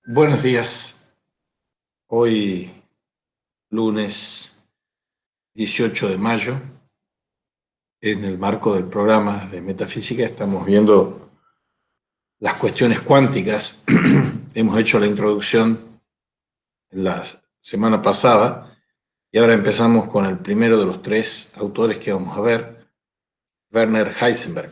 Buenos días. Hoy, lunes 18 de mayo, en el marco del programa de metafísica, estamos viendo las cuestiones cuánticas. Hemos hecho la introducción la semana pasada y ahora empezamos con el primero de los tres autores que vamos a ver, Werner Heisenberg.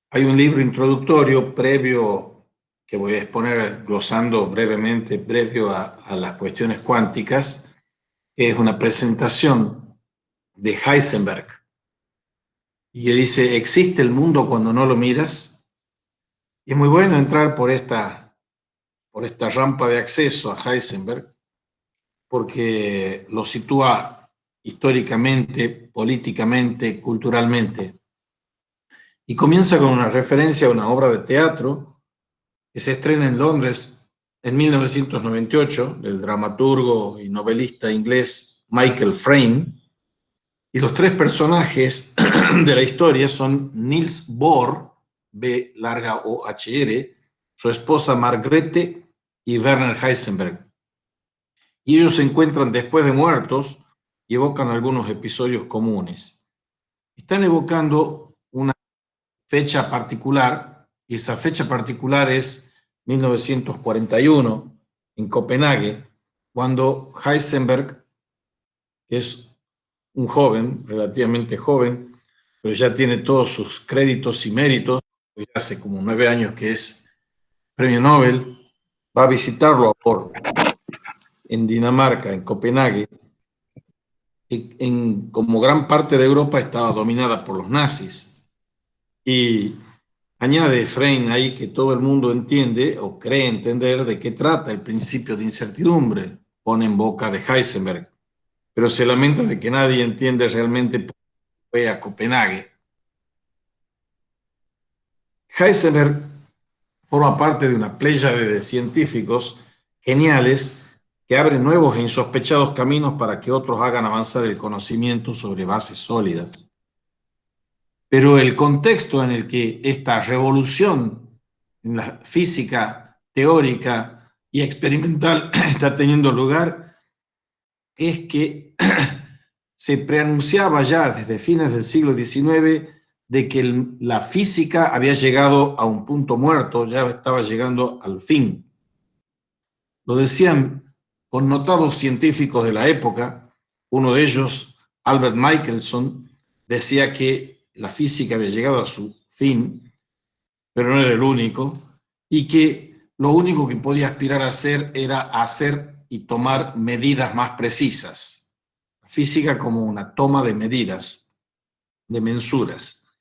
Hay un libro introductorio previo que voy a exponer glosando brevemente, previo a las cuestiones cuánticas, que es una presentación de Heisenberg, y que dice: existe el mundo cuando no lo miras. Y es muy bueno entrar por esta rampa de acceso a Heisenberg, porque lo sitúa históricamente, políticamente, culturalmente. Y comienza con una referencia a una obra de teatro que se estrena en Londres en 1998, del dramaturgo y novelista inglés Michael Frayn. Y los tres personajes de la historia son Niels Bohr, B larga O H R, su esposa Margrethe y Werner Heisenberg. Y ellos se encuentran después de muertos y evocan algunos episodios comunes. Están evocando una fecha particular, y esa fecha particular es 1941, en Copenhague, cuando Heisenberg, que es un joven, relativamente joven, pero ya tiene todos sus créditos y méritos, ya hace como 9 años que es premio Nobel, va a visitarlo a Bohr en Dinamarca, en Copenhague, como gran parte de Europa estaba dominada por los nazis. Y añade Frein ahí que todo el mundo entiende o cree entender de qué trata el principio de incertidumbre, pone en boca de Heisenberg, pero se lamenta de que nadie entiende realmente por qué fue a Copenhague. Heisenberg forma parte de una pléyade de científicos geniales que abren nuevos e insospechados caminos para que otros hagan avanzar el conocimiento sobre bases sólidas. Pero el contexto en el que esta revolución en la física teórica y experimental está teniendo lugar es que se preanunciaba ya desde fines del siglo XIX de que la física había llegado a un punto muerto, ya estaba llegando al fin. Lo decían connotados científicos de la época. Uno de ellos, Albert Michelson, decía que la física había llegado a su fin, pero no era el único, y que lo único que podía aspirar a hacer era hacer y tomar medidas más precisas. La física como una toma de medidas, de mensuras.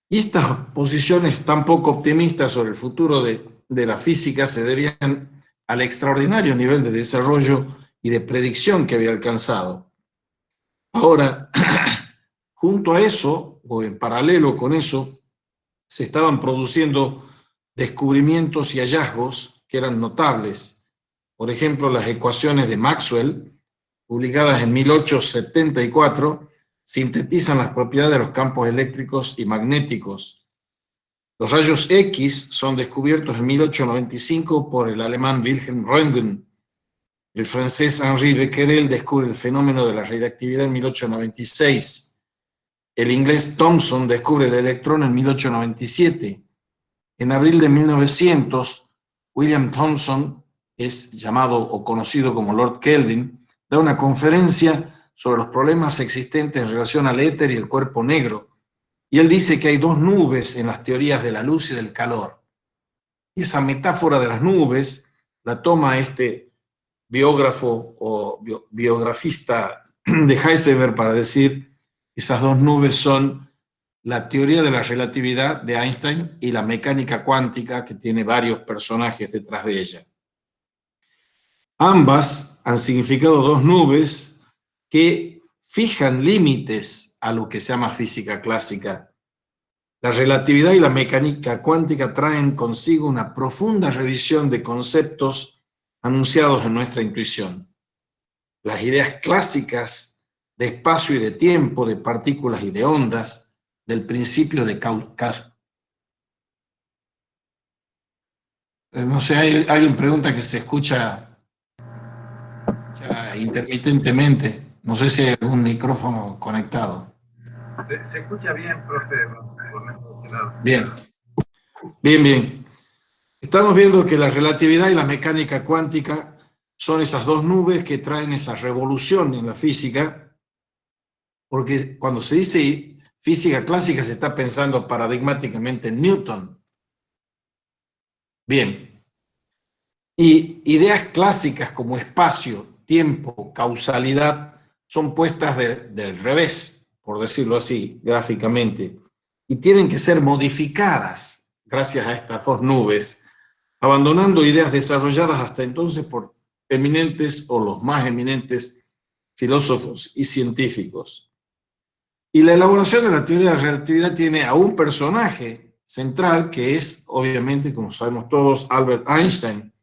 Y estas posiciones tan poco optimistas sobre el futuro de la física se debían al extraordinario nivel de desarrollo y de predicción que había alcanzado. Ahora, junto a eso, o en paralelo con eso, se estaban produciendo descubrimientos y hallazgos que eran notables. Por ejemplo, las ecuaciones de Maxwell, publicadas en 1874, sintetizan las propiedades de los campos eléctricos y magnéticos. Los rayos X son descubiertos en 1895 por el alemán Wilhelm Röntgen. El francés Henri Becquerel descubre el fenómeno de la radiactividad en 1896. El inglés Thomson descubre el electrón en 1897. En abril de 1900, William Thomson, es llamado o conocido como Lord Kelvin, da una conferencia sobre los problemas existentes en relación al éter y el cuerpo negro. Y él dice que hay dos nubes en las teorías de la luz y del calor. Y esa metáfora de las nubes la toma este biógrafo o biografista de Heisenberg para decir que esas dos nubes son la teoría de la relatividad de Einstein y la mecánica cuántica, que tiene varios personajes detrás de ella. Ambas han significado dos nubes que fijan límites a lo que se llama física clásica. La relatividad y la mecánica cuántica traen consigo una profunda revisión de conceptos anunciados en nuestra intuición. Las ideas clásicas de espacio y de tiempo, de partículas y de ondas, del principio de No sé, alguien pregunta que se escucha intermitentemente. No sé si hay algún micrófono conectado. Se escucha bien, profe, por lo menos de este lado. Bien, bien, bien. Estamos viendo que la relatividad y la mecánica cuántica son esas dos nubes que traen esa revolución en la física, porque cuando se dice física clásica se está pensando paradigmáticamente en Newton. Bien, y ideas clásicas como espacio, tiempo, causalidad son puestas del revés, por decirlo así, gráficamente, y tienen que ser modificadas gracias a estas dos nubes, abandonando ideas desarrolladas hasta entonces por eminentes o los más eminentes filósofos y científicos. Y la elaboración de la teoría de la relatividad tiene a un personaje central que es, obviamente, como sabemos todos, Albert Einstein,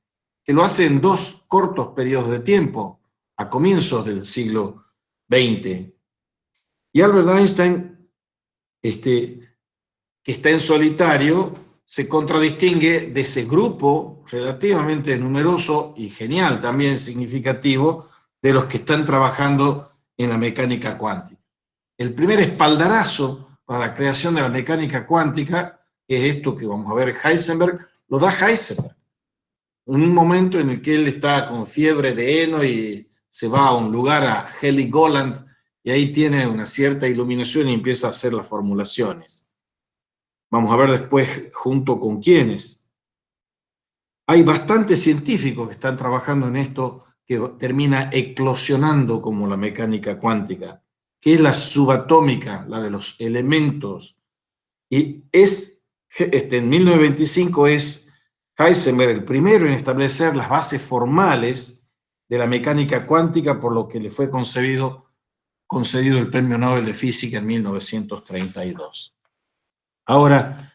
que lo hace en dos cortos periodos de tiempo, a comienzos del siglo XX. Y Albert Einstein, que está en solitario, se contradistingue de ese grupo relativamente numeroso y genial, también significativo, de los que están trabajando en la mecánica cuántica. El primer espaldarazo para la creación de la mecánica cuántica es esto que vamos a ver Heisenberg, lo da Heisenberg. En un momento en el que él está con fiebre de heno y se va a un lugar, a Heligoland, y ahí tiene una cierta iluminación y empieza a hacer las formulaciones. Vamos a ver después junto con quiénes. Hay bastantes científicos que están trabajando en esto que termina eclosionando como la mecánica cuántica, que es la subatómica, la de los elementos. Y en 1925 es Heisenberg el primero en establecer las bases formales de la mecánica cuántica, por lo que le fue concedido el Premio Nobel de Física en 1932. Ahora,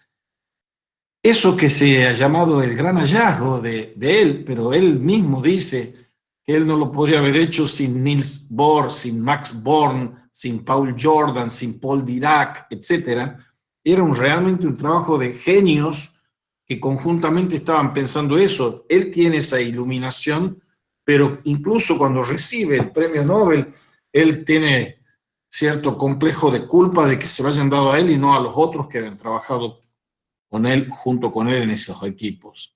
eso que se ha llamado el gran hallazgo de él, pero él mismo dice que él no lo podría haber hecho sin Niels Bohr, sin Max Born, sin Paul Jordan, sin Paul Dirac, etc. Era realmente un trabajo de genios que conjuntamente estaban pensando eso. Él tiene esa iluminación, pero incluso cuando recibe el premio Nobel, él tiene cierto complejo de culpa de que se lo hayan dado a él y no a los otros que habían trabajado con él, junto con él en esos equipos.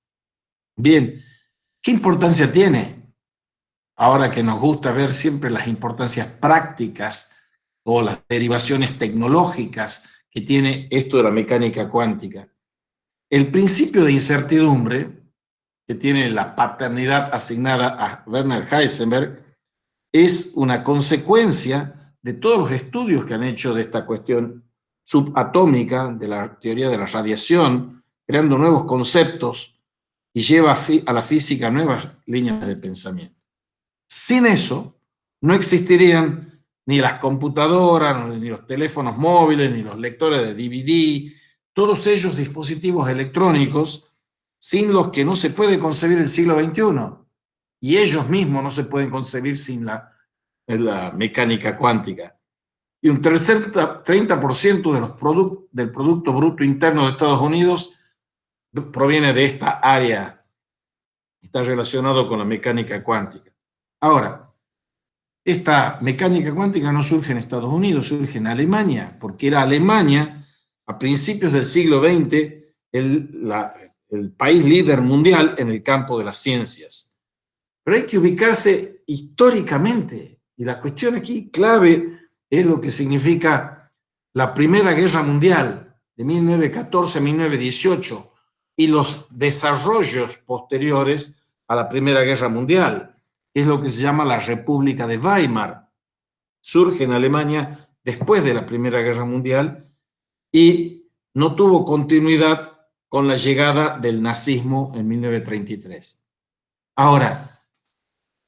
Bien, ¿qué importancia tiene? Ahora que nos gusta ver siempre las importancias prácticas o las derivaciones tecnológicas que tiene esto de la mecánica cuántica. El principio de incertidumbre, que tiene la paternidad asignada a Werner Heisenberg, es una consecuencia de todos los estudios que han hecho de esta cuestión subatómica, de la teoría de la radiación, creando nuevos conceptos y lleva a la física nuevas líneas de pensamiento. Sin eso, no existirían ni las computadoras, ni los teléfonos móviles, ni los lectores de DVD, todos ellos dispositivos electrónicos sin los que no se puede concebir el siglo XXI. Y ellos mismos no se pueden concebir sin la mecánica cuántica. Y un 30% de del Producto Bruto Interno de Estados Unidos proviene de esta área, está relacionado con la mecánica cuántica. Ahora, esta mecánica cuántica no surge en Estados Unidos, surge en Alemania, porque era Alemania, a principios del siglo XX, el país líder mundial en el campo de las ciencias. Pero hay que ubicarse históricamente, y la cuestión aquí clave es lo que significa la Primera Guerra Mundial de 1914 a 1918 y los desarrollos posteriores a la Primera Guerra Mundial. Es lo que se llama la República de Weimar. Surge en Alemania después de la Primera Guerra Mundial y no tuvo continuidad con la llegada del nazismo en 1933. Ahora,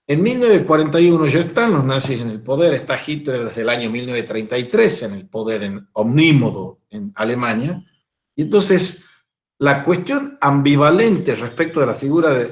en 1941 ya están los nazis en el poder, está Hitler desde el año 1933 en el poder en omnímodo en Alemania, y entonces la cuestión ambivalente respecto de la figura de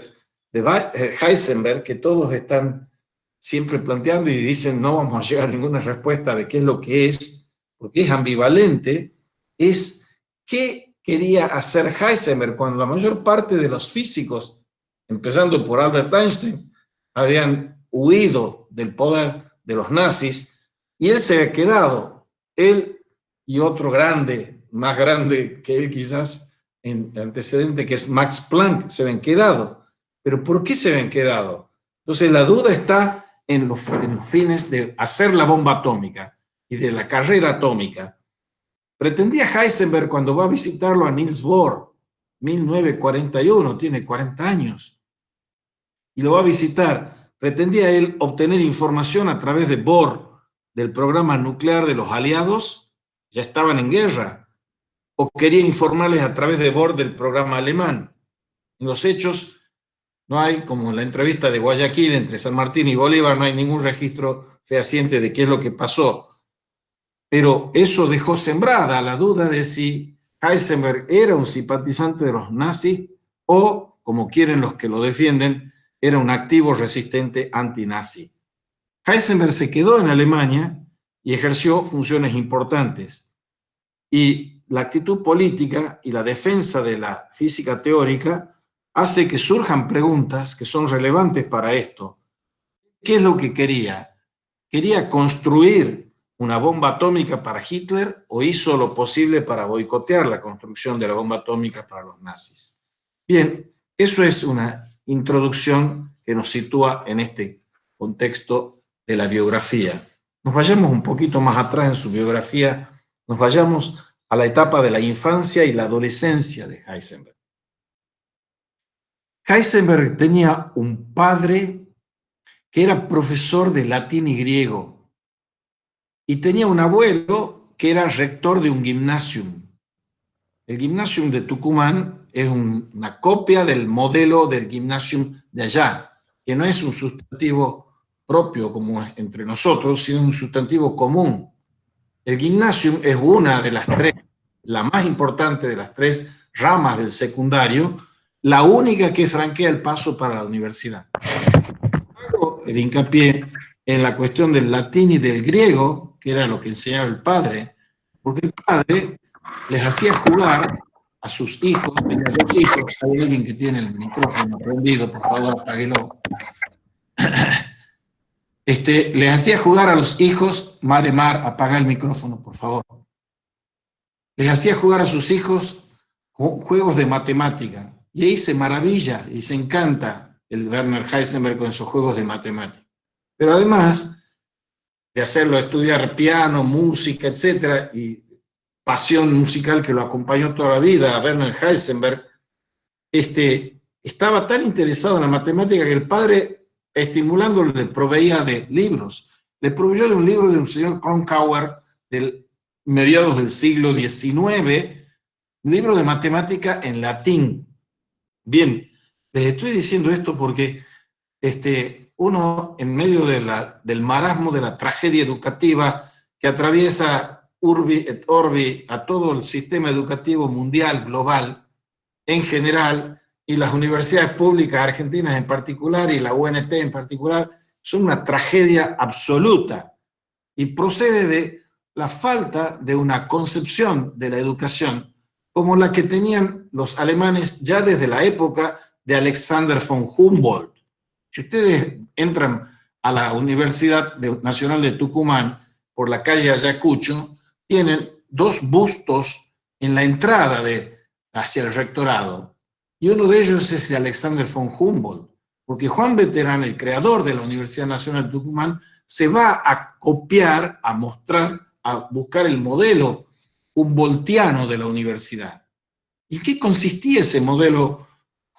Heisenberg, que todos están siempre planteando y dicen no vamos a llegar a ninguna respuesta de qué es lo que es, porque es ambivalente, es qué quería hacer Heisenberg cuando la mayor parte de los físicos, empezando por Albert Einstein, habían huido del poder de los nazis y él se había quedado, él y otro grande, más grande que él quizás en antecedente, que es Max Planck, se habían quedado. ¿Pero por qué se habían quedado? Entonces la duda está en los fines de hacer la bomba atómica y de la carrera atómica. Pretendía Heisenberg cuando va a visitarlo a Niels Bohr, 1941, tiene 40 años, y lo va a visitar. Pretendía él obtener información a través de Bohr, del programa nuclear de los aliados, ya estaban en guerra, o quería informarles a través de Bohr del programa alemán. En los hechos, no hay, como en la entrevista de Guayaquil entre San Martín y Bolívar, no hay ningún registro fehaciente de qué es lo que pasó. Pero eso dejó sembrada la duda de si Heisenberg era un simpatizante de los nazis o, como quieren los que lo defienden, era un activo resistente antinazi. Heisenberg se quedó en Alemania y ejerció funciones importantes. Y la actitud política y la defensa de la física teórica hace que surjan preguntas que son relevantes para esto. ¿Qué es lo que quería? ¿Quería construir una bomba atómica para Hitler o hizo lo posible para boicotear la construcción de la bomba atómica para los nazis? Bien, eso es una introducción que nos sitúa en este contexto de la biografía. Nos vayamos un poquito más atrás en su biografía, nos vayamos a la etapa de la infancia y la adolescencia de Heisenberg. Heisenberg tenía un padre que era profesor de latín y griego, y tenía un abuelo que era rector de un gymnasium. El gymnasium de Tucumán es una copia del modelo del gymnasium de allá, que no es un sustantivo propio como es entre nosotros, sino un sustantivo común. El gymnasium es una de las tres, la más importante de las tres ramas del secundario, la única que franquea el paso para la universidad. Hago el hincapié en la cuestión del latín y del griego, que era lo que enseñaba el padre, porque el padre les hacía jugar a sus hijos, tenía dos hijos, hay alguien que tiene el micrófono prendido, por favor, apáguelo. Les hacía jugar a los hijos, Mar, apaga el micrófono, por favor. Les hacía jugar a sus hijos juegos de matemática, y ahí se maravilla y se encanta el Werner Heisenberg con esos juegos de matemática. Pero además de hacerlo estudiar piano, música, etcétera, y pasión musical que lo acompañó toda la vida a Werner Heisenberg, estaba tan interesado en la matemática que el padre, estimulándolo, le proveía de libros. Le proveyó de un libro de un señor Kronauer del mediados del siglo XIX, un libro de matemática en latín. Bien, les estoy diciendo esto porque uno, en medio del marasmo de la tragedia educativa que atraviesa urbi et orbi a todo el sistema educativo mundial, global, en general, y las universidades públicas argentinas en particular, y la UNT en particular, son una tragedia absoluta, y procede de la falta de una concepción de la educación como la que tenían los alemanes ya desde la época de Alexander von Humboldt. Si ustedes entran a la Universidad Nacional de Tucumán por la calle Ayacucho, tienen dos bustos en la entrada hacia el rectorado. Y uno de ellos es de Alexander von Humboldt, porque Juan Beterán, el creador de la Universidad Nacional de Tucumán, se va a copiar, a mostrar, a buscar el modelo humboldtiano de la universidad. ¿Y en qué consistía ese modelo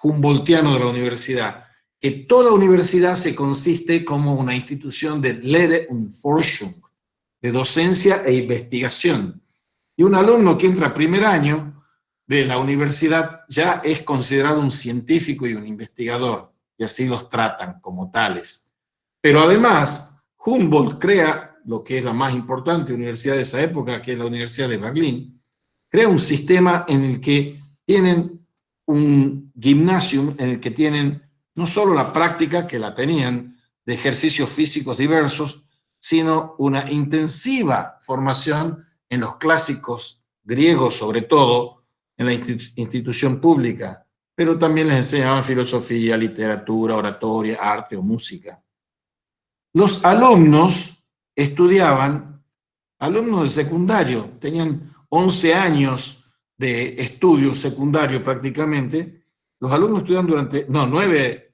humboldtiano de la universidad? Que toda universidad se consiste como una institución de Lehre und Forschung, de docencia e investigación. Y un alumno que entra a primer año de la universidad ya es considerado un científico y un investigador, y así los tratan como tales. Pero además, Humboldt crea lo que es la más importante universidad de esa época, que es la Universidad de Berlín, crea un sistema en el que tienen un gymnasium, en el que tienen no solo la práctica, que la tenían, de ejercicios físicos diversos, sino una intensiva formación en los clásicos griegos, sobre todo, en la institución pública, pero también les enseñaban filosofía, literatura, oratoria, arte o música. Los alumnos estudiaban, alumnos del secundario, tenían 11 años de estudio secundario prácticamente. Los alumnos estudiaban durante, 9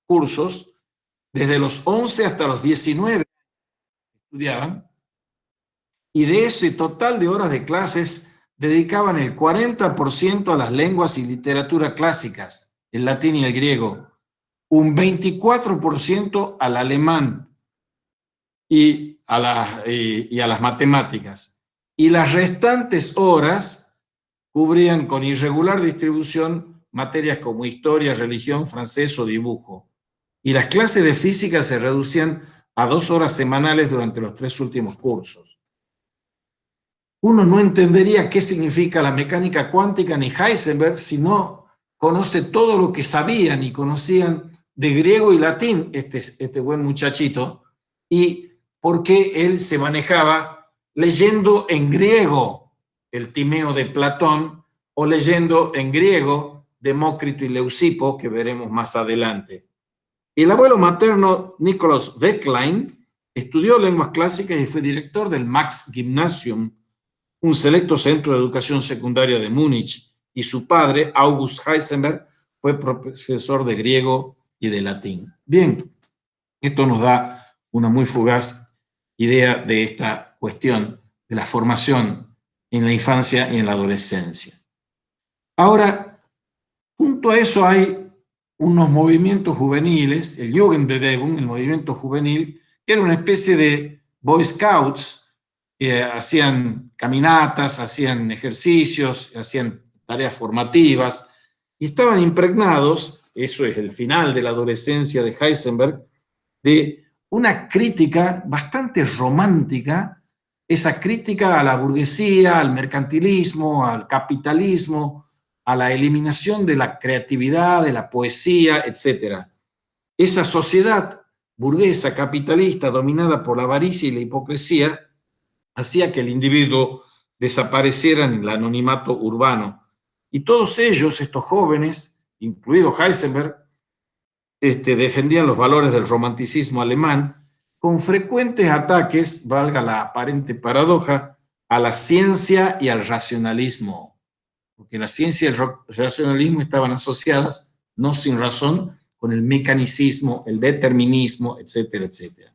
cursos, desde los 11 hasta los 19 estudiaban, y de ese total de horas de clases dedicaban el 40% a las lenguas y literatura clásicas, el latín y el griego, un 24% al alemán y a las matemáticas. Y las restantes horas cubrían con irregular distribución materias como historia, religión, francés o dibujo. Y las clases de física se reducían a 2 horas semanales durante los 3 últimos cursos. Uno no entendería qué significa la mecánica cuántica ni Heisenberg si no conoce todo lo que sabían y conocían de griego y latín este buen muchachito, y por qué él se manejaba leyendo en griego el Timeo de Platón o leyendo en griego Demócrito y Leucipo, que veremos más adelante. El abuelo materno, Nikolaus Wecklein, estudió lenguas clásicas y fue director del Max Gymnasium, un selecto centro de educación secundaria de Múnich, y su padre, August Heisenberg, fue profesor de griego y de latín. Bien, esto nos da una muy fugaz idea de esta cuestión de la formación en la infancia y en la adolescencia. Ahora, junto a eso hay unos movimientos juveniles, el Jugendbewegung, el movimiento juvenil, que era una especie de Boy Scouts, que hacían caminatas, hacían ejercicios, hacían tareas formativas, y estaban impregnados, eso es el final de la adolescencia de Heisenberg, de una crítica bastante romántica, esa crítica a la burguesía, al mercantilismo, al capitalismo, a la eliminación de la creatividad, de la poesía, etc. Esa sociedad burguesa, capitalista, dominada por la avaricia y la hipocresía, hacía que el individuo desapareciera en el anonimato urbano. Y todos ellos, estos jóvenes, incluido Heisenberg, defendían los valores del romanticismo alemán, con frecuentes ataques, valga la aparente paradoja, a la ciencia y al racionalismo, porque la ciencia y el racionalismo estaban asociadas, no sin razón, con el mecanicismo, el determinismo, etcétera, etcétera.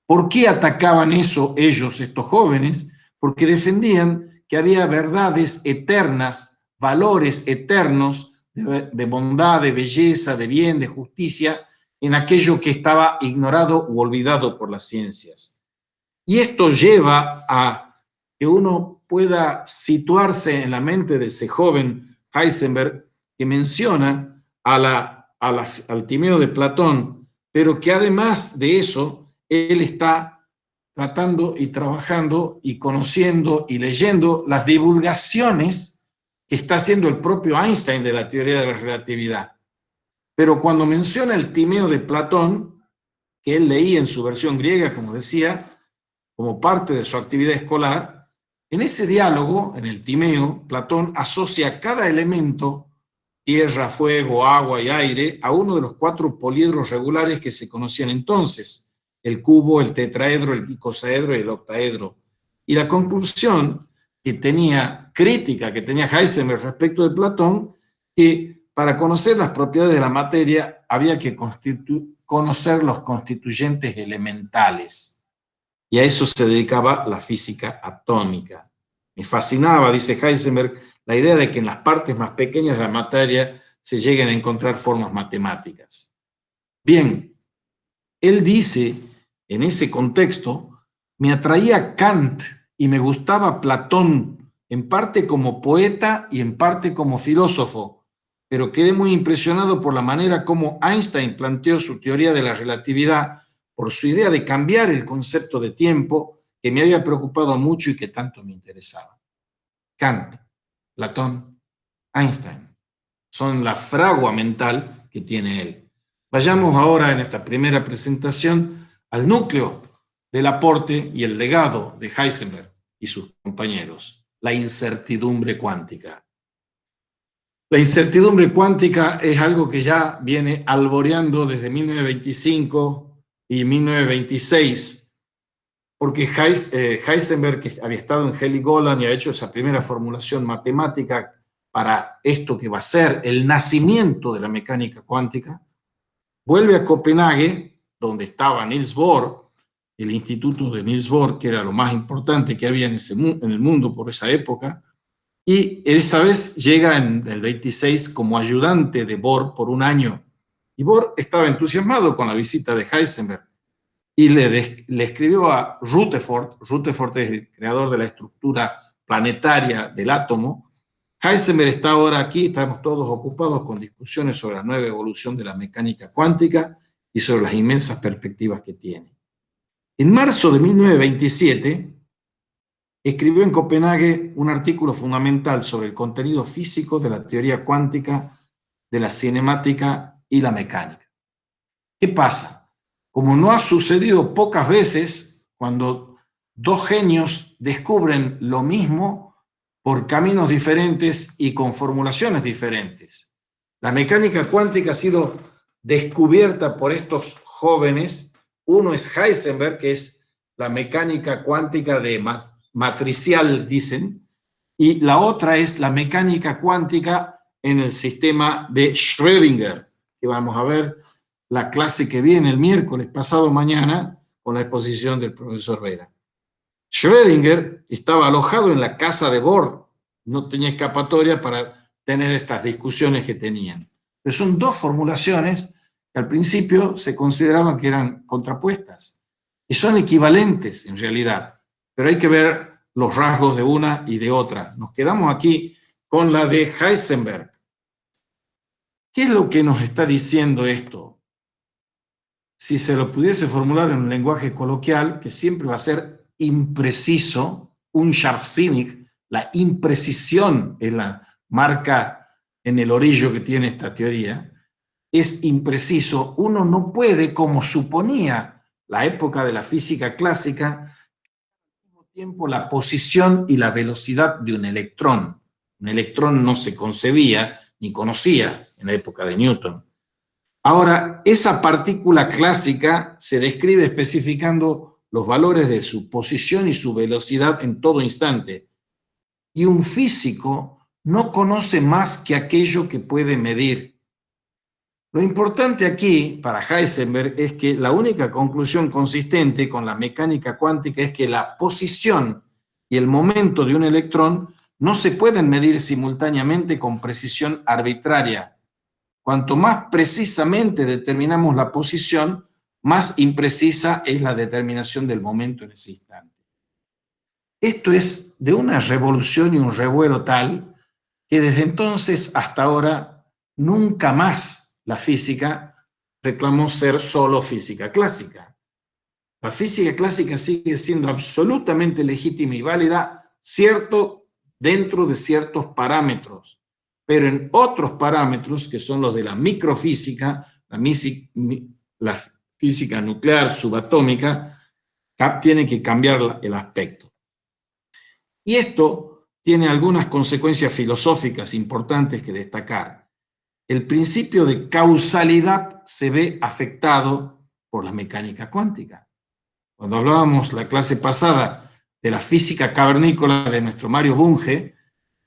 ¿Por qué atacaban eso ellos, estos jóvenes? Porque defendían que había verdades eternas, valores eternos de bondad, de belleza, de bien, de justicia, en aquello que estaba ignorado u olvidado por las ciencias. Y esto lleva a que uno pueda situarse en la mente de ese joven Heisenberg que menciona al Timeo de Platón, pero que además de eso, él está tratando y trabajando y conociendo y leyendo las divulgaciones que está haciendo el propio Einstein de la teoría de la relatividad. Pero cuando menciona el Timeo de Platón, que él leía en su versión griega, como decía, como parte de su actividad escolar, en ese diálogo, en el Timeo, Platón asocia cada elemento, tierra, fuego, agua y aire, a uno de los 4 poliedros regulares que se conocían entonces, el cubo, el tetraedro, el icosaedro y el octaedro. Y la conclusión crítica que tenía Heisenberg respecto de Platón, que para conocer las propiedades de la materia había que conocer los constituyentes elementales. Y a eso se dedicaba la física atómica. Me fascinaba, dice Heisenberg, la idea de que en las partes más pequeñas de la materia se lleguen a encontrar formas matemáticas. Bien, él dice, en ese contexto, me atraía Kant y me gustaba Platón, en parte como poeta y en parte como filósofo, pero quedé muy impresionado por la manera como Einstein planteó su teoría de la relatividad, por su idea de cambiar el concepto de tiempo que me había preocupado mucho y que tanto me interesaba. Kant, Platón, Einstein son la fragua mental que tiene él. Vayamos ahora en esta primera presentación al núcleo del aporte y el legado de Heisenberg y sus compañeros, la incertidumbre cuántica. La incertidumbre cuántica es algo que ya viene alboreando desde 1925 y 1926, porque Heisenberg, que había estado en Heligoland y ha hecho esa primera formulación matemática para esto que va a ser el nacimiento de la mecánica cuántica, vuelve a Copenhague, donde estaba Niels Bohr, el instituto de Niels Bohr, que era lo más importante que había en el mundo por esa época, y esta vez llega en el 26 como ayudante de Bohr por un año. Y Bohr estaba entusiasmado con la visita de Heisenberg y le escribió a Rutherford. Rutherford es el creador de la estructura planetaria del átomo. Heisenberg está ahora aquí, estamos todos ocupados con discusiones sobre la nueva evolución de la mecánica cuántica y sobre las inmensas perspectivas que tiene. En marzo de 1927, escribió en Copenhague un artículo fundamental sobre el contenido físico de la teoría cuántica, de la cinemática y la mecánica. ¿Qué pasa? Como no ha sucedido pocas veces, cuando dos genios descubren lo mismo por caminos diferentes y con formulaciones diferentes. La mecánica cuántica ha sido descubierta por estos jóvenes. Uno es Heisenberg, que es la mecánica cuántica de matricial, dicen, y la otra es la mecánica cuántica en el sistema de Schrödinger, que vamos a ver la clase que viene el miércoles pasado mañana con la exposición del profesor Vera. Schrödinger estaba alojado en la casa de Bohr, no tenía escapatoria para tener estas discusiones que tenían. Pero son dos formulaciones que al principio se consideraban que eran contrapuestas y son equivalentes en realidad, pero hay que ver los rasgos de una y de otra. Nos quedamos aquí con la de Heisenberg. ¿Qué es lo que nos está diciendo esto? Si se lo pudiese formular en un lenguaje coloquial, que siempre va a ser impreciso, un Scharfsinnig, la imprecisión es la marca en el orillo que tiene esta teoría, es impreciso. Uno no puede, como suponía la época de la física clásica, al mismo tiempo la posición y la velocidad de un electrón. Un electrón no se concebía ni conocía en la época de Newton. Ahora, esa partícula clásica se describe especificando los valores de su posición y su velocidad en todo instante. Y un físico no conoce más que aquello que puede medir. Lo importante aquí para Heisenberg es que la única conclusión consistente con la mecánica cuántica es que la posición y el momento de un electrón no se pueden medir simultáneamente con precisión arbitraria. Cuanto más precisamente determinamos la posición, más imprecisa es la determinación del momento en ese instante. Esto es de una revolución y un revuelo tal que desde entonces hasta ahora nunca más la física reclamó ser solo física clásica. La física clásica sigue siendo absolutamente legítima y válida, cierto, dentro de ciertos parámetros, pero en otros parámetros que son los de la microfísica, la física nuclear subatómica, tiene que cambiar el aspecto. Y esto tiene algunas consecuencias filosóficas importantes que destacar. El principio de causalidad se ve afectado por la mecánica cuántica. Cuando hablábamos la clase pasada de la física cavernícola de nuestro Mario Bunge,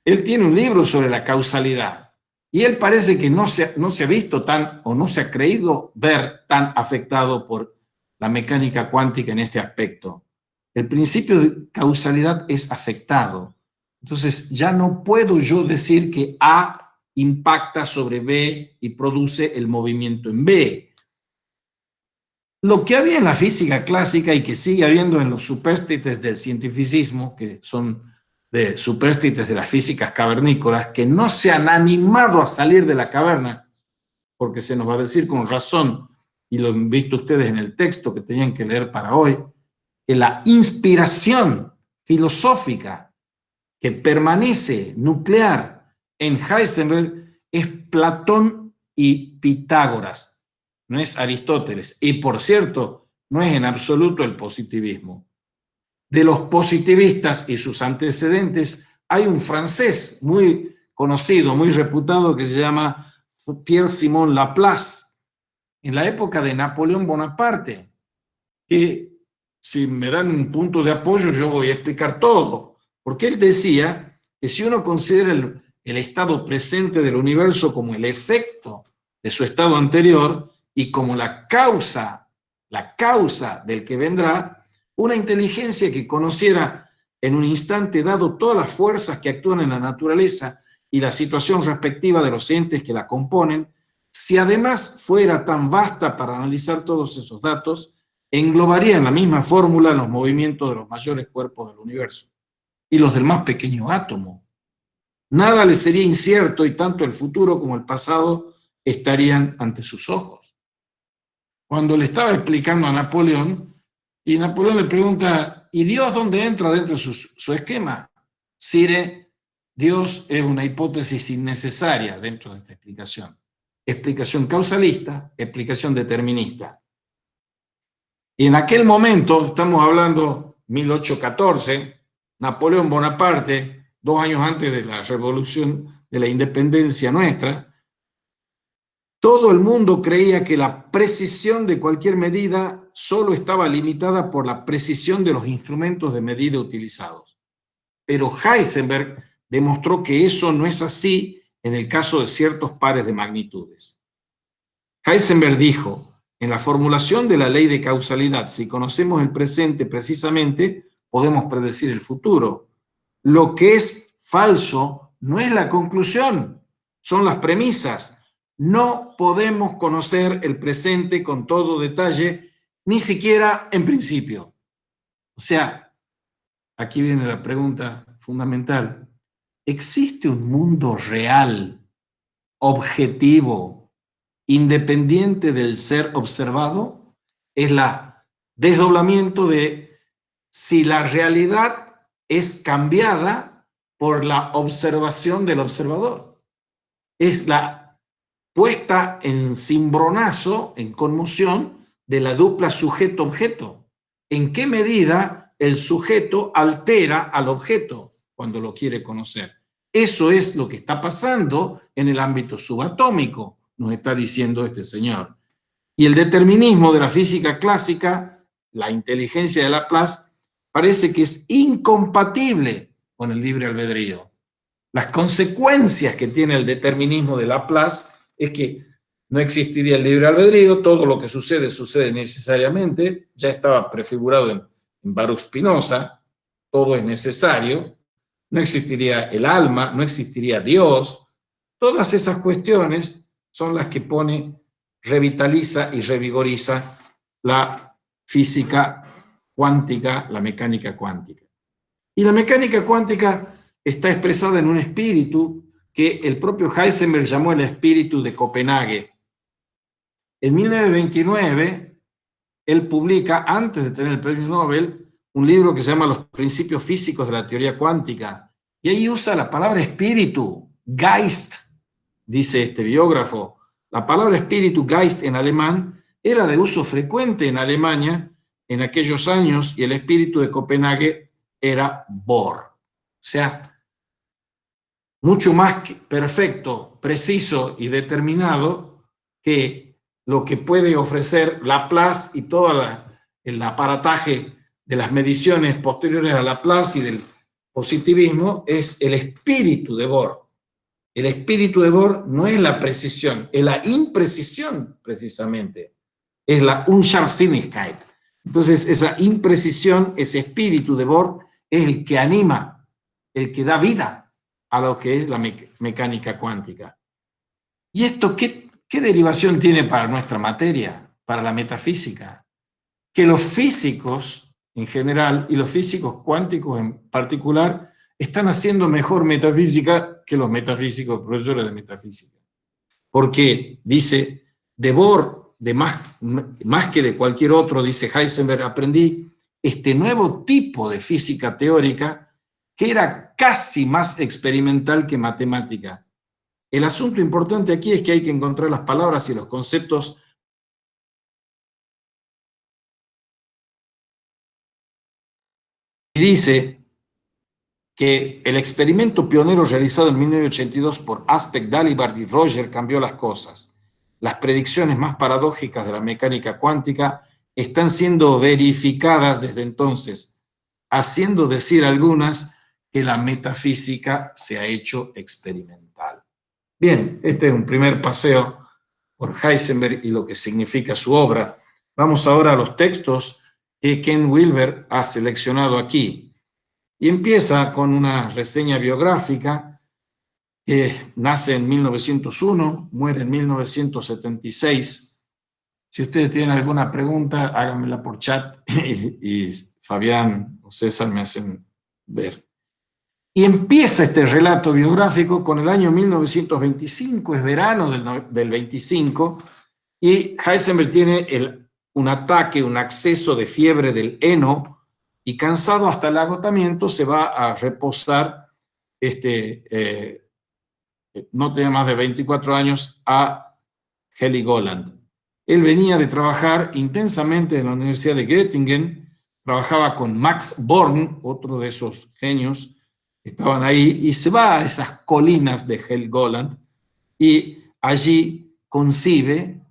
él tiene un libro sobre la causalidad y él parece que no se ha visto tan o no se ha creído ver tan afectado por la mecánica cuántica en este aspecto. El principio de causalidad es afectado. Entonces ya no puedo yo decir que A impacta sobre B y produce el movimiento en B. Lo que había en la física clásica y que sigue habiendo en los superstíteres del cientificismo, que son de superstíteres de las físicas cavernícolas, que no se han animado a salir de la caverna, porque se nos va a decir con razón, y lo han visto ustedes en el texto que tenían que leer para hoy, que la inspiración filosófica que permanece nuclear en Heisenberg es Platón y Pitágoras, no es Aristóteles. Y por cierto, no es en absoluto el positivismo. De los positivistas y sus antecedentes, hay un francés muy conocido, muy reputado, que se llama Pierre-Simon Laplace, en la época de Napoleón Bonaparte, que si me dan un punto de apoyo yo voy a explicar todo, porque él decía que si uno considera el estado presente del universo como el efecto de su estado anterior y como la causa del que vendrá, una inteligencia que conociera en un instante dado todas las fuerzas que actúan en la naturaleza y la situación respectiva de los entes que la componen, si además fuera tan vasta para analizar todos esos datos, englobaría en la misma fórmula los movimientos de los mayores cuerpos del universo y los del más pequeño átomo. Nada le sería incierto y tanto el futuro como el pasado estarían ante sus ojos. Cuando le estaba explicando a Napoleón, y Napoleón le pregunta, ¿y Dios dónde entra dentro de su esquema? Sire, Dios es una hipótesis innecesaria dentro de esta explicación. Explicación causalista, explicación determinista. Y en aquel momento, estamos hablando 1814, Napoleón Bonaparte, 2 años antes de la revolución de la independencia nuestra, todo el mundo creía que la precisión de cualquier medida solo estaba limitada por la precisión de los instrumentos de medida utilizados. Pero Heisenberg demostró que eso no es así en el caso de ciertos pares de magnitudes. Heisenberg dijo, en la formulación de la ley de causalidad, si conocemos el presente precisamente, podemos predecir el futuro. Lo que es falso no es la conclusión, son las premisas. No podemos conocer el presente con todo detalle, ni siquiera en principio. O sea, aquí viene la pregunta fundamental. ¿Existe un mundo real, objetivo, independiente del ser observado? Es la desdoblamiento de si la realidad es cambiada por la observación del observador. Es la puesta en cimbronazo, en conmoción, de la dupla sujeto-objeto. ¿En qué medida el sujeto altera al objeto cuando lo quiere conocer? Eso es lo que está pasando en el ámbito subatómico, nos está diciendo este señor. Y el determinismo de la física clásica, la inteligencia de Laplace, parece que es incompatible con el libre albedrío. Las consecuencias que tiene el determinismo de Laplace es que no existiría el libre albedrío, todo lo que sucede, sucede necesariamente, ya estaba prefigurado en Baruch Spinoza, todo es necesario, no existiría el alma, no existiría Dios. Todas esas cuestiones son las que pone, revitaliza y revigoriza la física cuántica, la mecánica cuántica. Y la mecánica cuántica está expresada en un espíritu que el propio Heisenberg llamó el espíritu de Copenhague. En 1929, él publica, antes de tener el premio Nobel, un libro que se llama Los principios físicos de la teoría cuántica. Y ahí usa la palabra espíritu, Geist, dice este biógrafo. La palabra espíritu, Geist, en alemán, era de uso frecuente en Alemania en aquellos años, y el espíritu de Copenhague era Bohr. O sea, mucho más perfecto, preciso y determinado que lo que puede ofrecer Laplace y todo el aparataje de las mediciones posteriores a Laplace y del positivismo es el espíritu de Bohr. El espíritu de Bohr no es la precisión, es la imprecisión precisamente, es la Unscharfsinnigkeit. Entonces esa imprecisión, ese espíritu de Bohr es el que anima, el que da vida a lo que es la mecánica cuántica. ¿Y esto qué derivación tiene para nuestra materia, para la metafísica? Que los físicos en general y los físicos cuánticos en particular están haciendo mejor metafísica que los metafísicos, profesores de metafísica. Porque, dice, de Bohr, más que de cualquier otro, dice Heisenberg, aprendí este nuevo tipo de física teórica que era casi más experimental que matemática. El asunto importante aquí es que hay que encontrar las palabras y los conceptos. Y dice que el experimento pionero realizado en 1982 por Aspect, Dalibard y Roger cambió las cosas. Las predicciones más paradójicas de la mecánica cuántica están siendo verificadas desde entonces, haciendo decir algunas que la metafísica se ha hecho experimental. Bien, este es un primer paseo por Heisenberg y lo que significa su obra. Vamos ahora a los textos que Ken Wilber ha seleccionado aquí. Y empieza con una reseña biográfica que nace en 1901, muere en 1976. Si ustedes tienen alguna pregunta, háganmela por chat y Fabián o César me hacen ver. Y empieza este relato biográfico con el año 1925, es verano del 25, y Heisenberg tiene un ataque, un acceso de fiebre del heno, y cansado hasta el agotamiento se va a reposar, no tenía más de 24 años, a Heligoland. Él venía de trabajar intensamente en la Universidad de Göttingen, trabajaba con Max Born, otro de esos genios, estaban ahí, y se va a esas colinas de Helgoland, y allí concibe,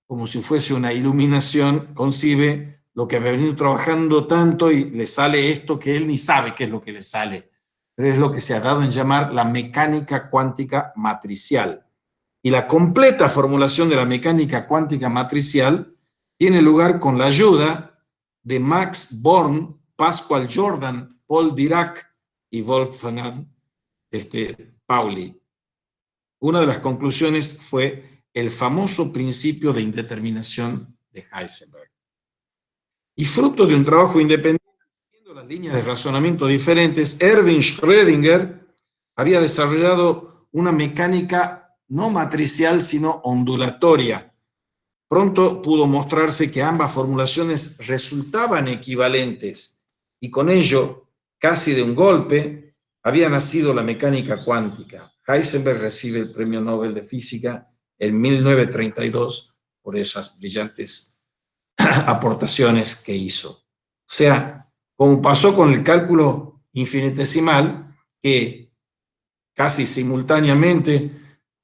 como si fuese una iluminación, concibe lo que había venido trabajando tanto y le sale esto que él ni sabe qué es lo que le sale, pero es lo que se ha dado en llamar la mecánica cuántica matricial. Y la completa formulación de la mecánica cuántica matricial tiene lugar con la ayuda de Max Born, Pascual Jordan, Paul Dirac y Wolfgang Pauli. Una de las conclusiones fue el famoso principio de indeterminación de Heisenberg. Y fruto de un trabajo independiente, siguiendo las líneas de razonamiento diferentes, Erwin Schrödinger había desarrollado una mecánica no matricial, sino ondulatoria. Pronto pudo mostrarse que ambas formulaciones resultaban equivalentes y con ello, casi de un golpe, había nacido la mecánica cuántica. Heisenberg recibe el Premio Nobel de Física en 1932 por esas brillantes aportaciones que hizo. O sea, como pasó con el cálculo infinitesimal, que casi simultáneamente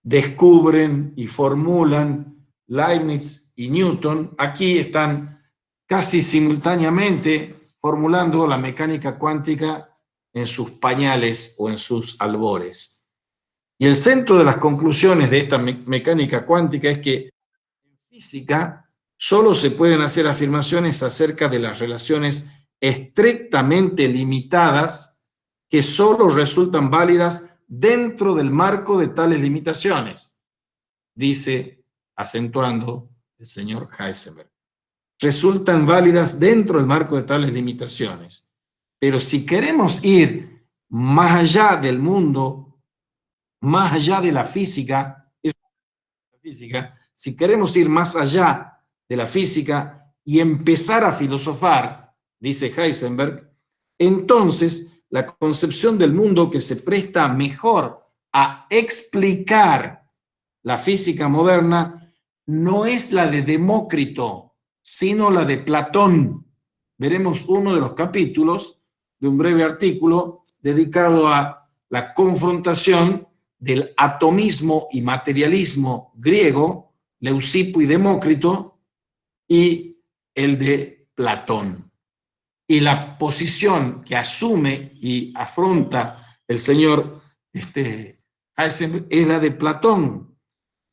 descubren y formulan Leibniz y Newton, aquí están casi simultáneamente formulando la mecánica cuántica en sus pañales o en sus albores. Y el centro de las conclusiones de esta mecánica cuántica es que en física solo se pueden hacer afirmaciones acerca de las relaciones estrictamente limitadas que solo resultan válidas dentro del marco de tales limitaciones, dice, acentuando el señor Heisenberg. Resultan válidas dentro del marco de tales limitaciones. Pero si queremos ir más allá del mundo, más allá de la física, si queremos ir más allá de la física y empezar a filosofar, dice Heisenberg, entonces la concepción del mundo que se presta mejor a explicar la física moderna no es la de Demócrito, sino la de Platón. Veremos uno de los capítulos de un breve artículo dedicado a la confrontación del atomismo y materialismo griego, Leucipo y Demócrito, y el de Platón. Y la posición que asume y afronta el señor Heisenberg es la de Platón.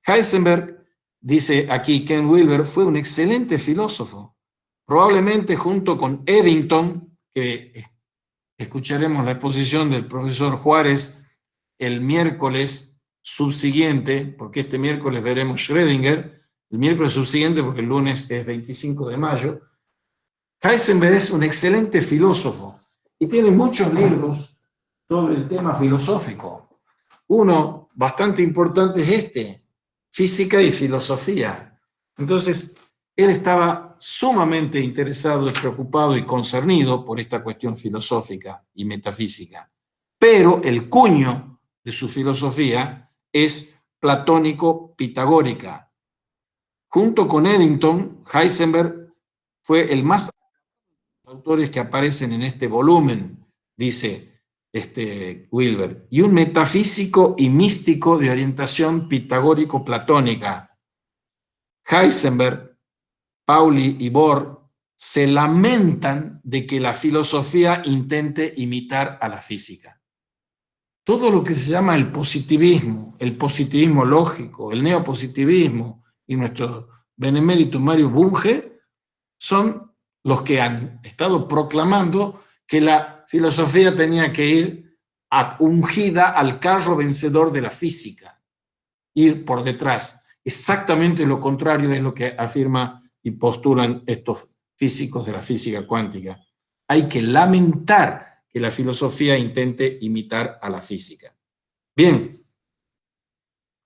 Heisenberg, dice aquí Ken Wilber, fue un excelente filósofo, probablemente junto con Eddington, que escucharemos la exposición del profesor Juárez el miércoles subsiguiente, porque este miércoles veremos Schrödinger, el miércoles subsiguiente porque el lunes es 25 de mayo. Heisenberg es un excelente filósofo y tiene muchos libros sobre el tema filosófico. Uno bastante importante es este, Física y Filosofía. Entonces, él estaba sumamente interesado, preocupado y concernido por esta cuestión filosófica y metafísica. Pero el cuño de su filosofía es platónico-pitagórica. Junto con Eddington, Heisenberg fue el más autores que aparecen en este volumen. Dice, Wilber, y un metafísico y místico de orientación pitagórico-platónica. Heisenberg, Pauli y Bohr se lamentan de que la filosofía intente imitar a la física. Todo lo que se llama el positivismo lógico, el neopositivismo y nuestro benemérito Mario Bunge son los que han estado proclamando que la filosofía tenía que ir ungida al carro vencedor de la física, ir por detrás. Exactamente lo contrario es lo que afirma y postulan estos físicos de la física cuántica. Hay que lamentar que la filosofía intente imitar a la física. Bien,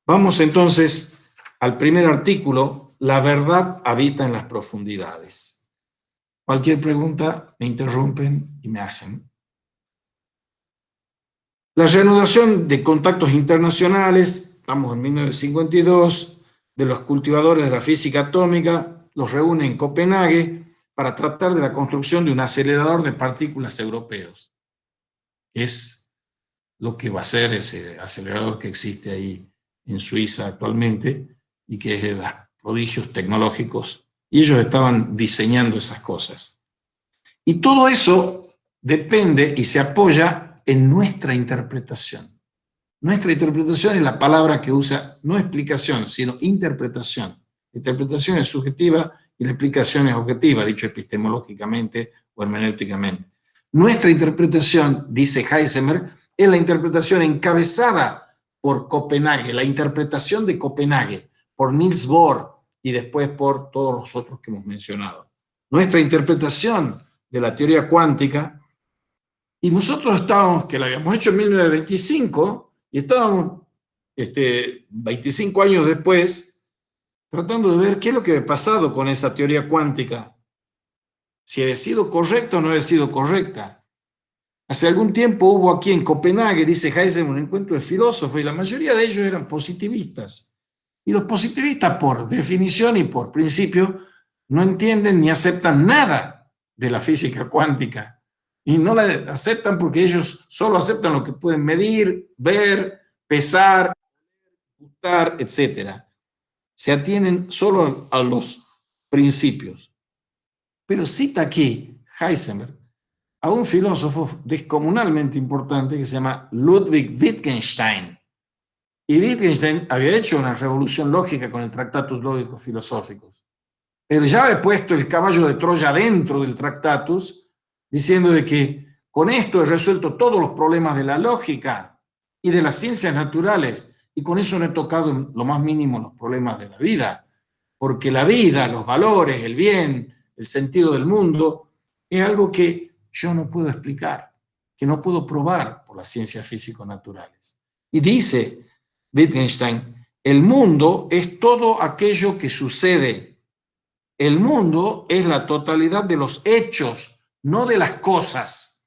vamos entonces al primer artículo, la verdad habita en las profundidades. Cualquier pregunta me interrumpen y me hacen. La reanudación de contactos internacionales, estamos en 1952, de los cultivadores de la física atómica, los reúne en Copenhague para tratar de la construcción de un acelerador de partículas europeos. Es lo que va a ser ese acelerador que existe ahí en Suiza actualmente y que es de los prodigios tecnológicos. Y ellos estaban diseñando esas cosas. Y todo eso depende y se apoya en nuestra interpretación. Nuestra interpretación es la palabra que usa, no explicación, sino interpretación. La interpretación es subjetiva y la explicación es objetiva, dicho epistemológicamente o hermenéuticamente. Nuestra interpretación, dice Heisenberg, es la interpretación encabezada por Copenhague, la interpretación de Copenhague, por Niels Bohr y después por todos los otros que hemos mencionado. Nuestra interpretación de la teoría cuántica, y nosotros estábamos, que la habíamos hecho en 1925, y estábamos 25 años después tratando de ver qué es lo que había pasado con esa teoría cuántica, si había sido correcta o no había sido correcta. Hace algún tiempo hubo aquí en Copenhague, dice Heisenberg, un encuentro de filósofos, y la mayoría de ellos eran positivistas. Y los positivistas, por definición y por principio, no entienden ni aceptan nada de la física cuántica. Y no la aceptan porque ellos solo aceptan lo que pueden medir, ver, pesar, gustar, etc. Se atienen solo a los principios. Pero cita aquí Heisenberg a un filósofo descomunalmente importante que se llama Ludwig Wittgenstein. Y Wittgenstein había hecho una revolución lógica con el Tractatus Lógicos Filosóficos. Pero ya había puesto el caballo de Troya dentro del Tractatus, diciendo de que con esto he resuelto todos los problemas de la lógica y de las ciencias naturales, y con eso no he tocado en lo más mínimo los problemas de la vida, porque la vida, los valores, el bien, el sentido del mundo, es algo que yo no puedo explicar, que no puedo probar por las ciencias físico-naturales. Y dice Wittgenstein, el mundo es todo aquello que sucede. El mundo es la totalidad de los hechos, no de las cosas.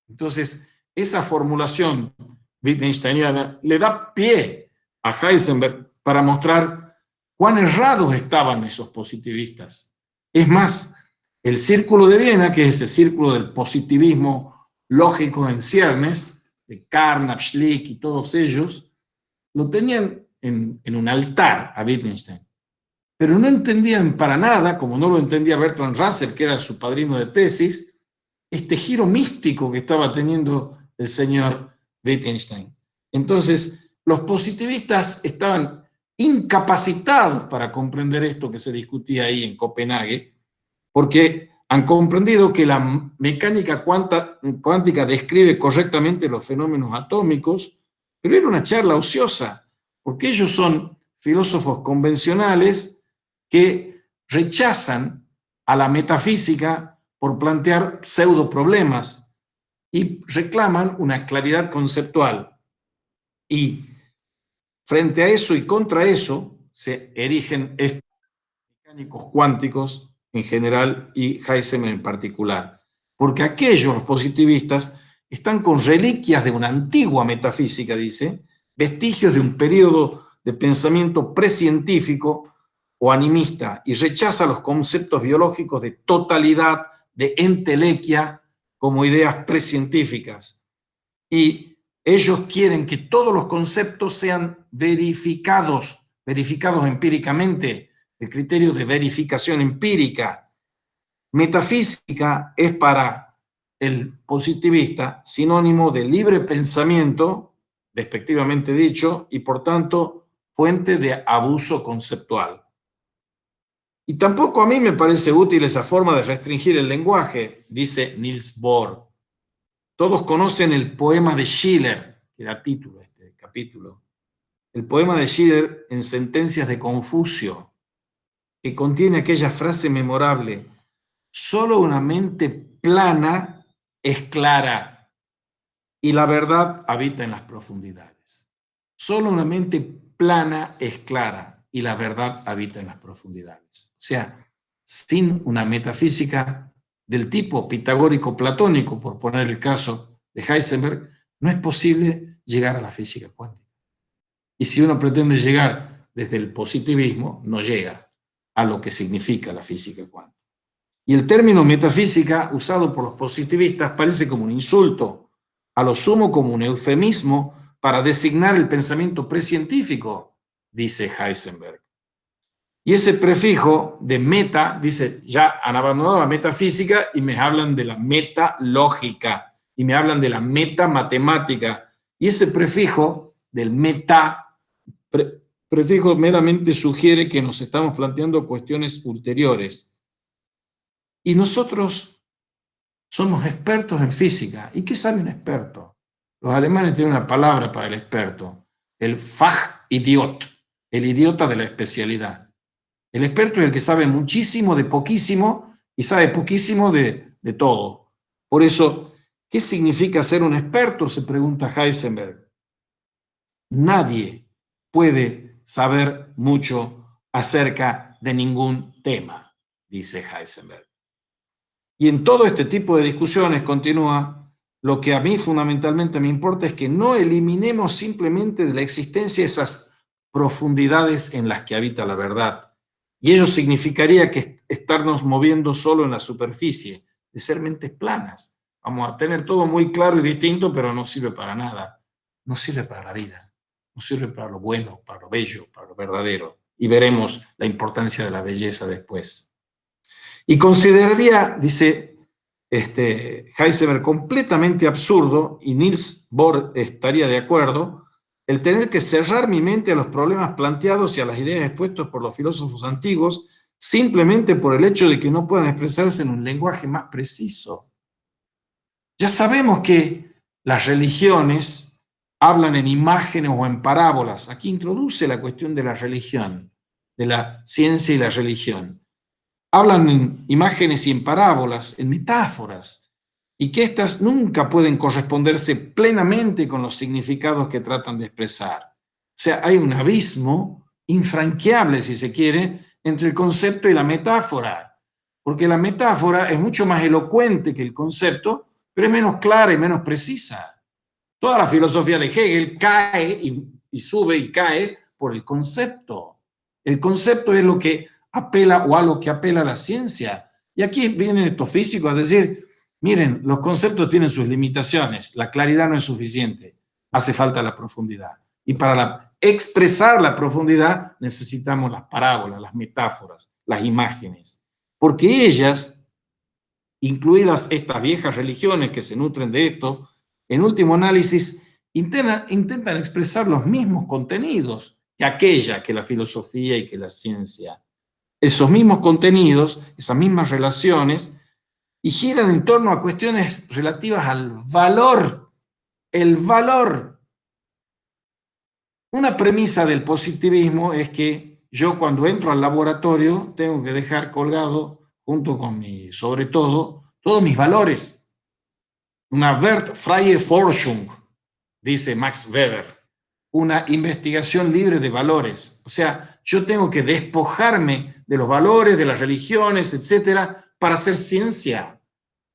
Entonces, esa formulación wittgensteiniana le da pie a Heisenberg para mostrar cuán errados estaban esos positivistas. Es más, el Círculo de Viena, que es ese círculo del positivismo lógico en ciernes, de Carnap, Schlick y todos ellos, lo tenían en un altar a Wittgenstein. Pero no entendían para nada, como no lo entendía Bertrand Russell, que era su padrino de tesis, este giro místico que estaba teniendo el señor Wittgenstein. Entonces, los positivistas estaban incapacitados para comprender esto que se discutía ahí en Copenhague, porque han comprendido que la mecánica cuántica describe correctamente los fenómenos atómicos, pero era una charla ociosa, porque ellos son filósofos convencionales que rechazan a la metafísica por plantear pseudo problemas y reclaman una claridad conceptual. Y frente a eso y contra eso se erigen estos mecánicos cuánticos en general y Heisenberg en particular. Porque aquellos, los positivistas, están con reliquias de una antigua metafísica, dice, vestigios de un periodo de pensamiento precientífico o animista, y rechaza los conceptos biológicos de totalidad, de entelequia, como ideas precientíficas. Y ellos quieren que todos los conceptos sean verificados empíricamente, el criterio de verificación empírica. Metafísica es para el positivista sinónimo de libre pensamiento, despectivamente dicho, y por tanto fuente de abuso conceptual. Y tampoco a mí me parece útil esa forma de restringir el lenguaje, dice Niels Bohr. Todos conocen el poema de Schiller, que da título a este capítulo. El poema de Schiller en Sentencias de Confucio, que contiene aquella frase memorable: solo una mente plana es clara y la verdad habita en las profundidades. Solo una mente plana es clara y la verdad habita en las profundidades. O sea, sin una metafísica del tipo pitagórico-platónico, por poner el caso de Heisenberg, no es posible llegar a la física cuántica. Y si uno pretende llegar desde el positivismo, no llega a lo que significa la física cuántica. Y el término metafísica, usado por los positivistas, parece como un insulto, a lo sumo como un eufemismo para designar el pensamiento precientífico, dice Heisenberg. Y ese prefijo de meta, dice, ya han abandonado la metafísica y me hablan de la metalógica, y me hablan de la metamatemática. Y ese prefijo del meta, prefijo meramente sugiere que nos estamos planteando cuestiones ulteriores. Y nosotros somos expertos en física. ¿Y qué sabe un experto? Los alemanes tienen una palabra para el experto, el Fachidiot, el idiota de la especialidad. El experto es el que sabe muchísimo de poquísimo y sabe poquísimo de todo. Por eso, ¿qué significa ser un experto?, se pregunta Heisenberg. Nadie puede saber mucho acerca de ningún tema, dice Heisenberg. Y en todo este tipo de discusiones, continúa, lo que a mí fundamentalmente me importa es que no eliminemos simplemente de la existencia esas profundidades en las que habita la verdad. Y ello significaría que estarnos moviendo solo en la superficie, de ser mentes planas. Vamos a tener todo muy claro y distinto, pero no sirve para nada. No sirve para la vida, no sirve para lo bueno, para lo bello, para lo verdadero. Y veremos la importancia de la belleza después. Y consideraría, dice Heisenberg, completamente absurdo, y Niels Bohr estaría de acuerdo, el tener que cerrar mi mente a los problemas planteados y a las ideas expuestas por los filósofos antiguos, simplemente por el hecho de que no puedan expresarse en un lenguaje más preciso. Ya sabemos que las religiones hablan en imágenes o en parábolas. Aquí introduce la cuestión de la religión, de la ciencia y la religión. Hablan en imágenes y en parábolas, en metáforas, y que éstas nunca pueden corresponderse plenamente con los significados que tratan de expresar. O sea, hay un abismo infranqueable, si se quiere, entre el concepto y la metáfora, porque la metáfora es mucho más elocuente que el concepto, pero es menos clara y menos precisa. Toda la filosofía de Hegel cae y sube y cae por el concepto. El concepto es lo que apela o a lo que apela la ciencia. Y aquí vienen estos físicos a decir, miren, los conceptos tienen sus limitaciones, la claridad no es suficiente, hace falta la profundidad. Y para expresar la profundidad necesitamos las parábolas, las metáforas, las imágenes, porque ellas, incluidas estas viejas religiones que se nutren de esto, en último análisis intentan expresar los mismos contenidos que aquella, que la filosofía y que la ciencia. Esos mismos contenidos, esas mismas relaciones, y giran en torno a cuestiones relativas al valor. El valor. Una premisa del positivismo es que yo cuando entro al laboratorio tengo que dejar colgado, junto con sobre todo, todos mis valores. Una wertfreie Forschung, dice Max Weber, una investigación libre de valores. O sea, yo tengo que despojarme de los valores, de las religiones, etcétera, para hacer ciencia.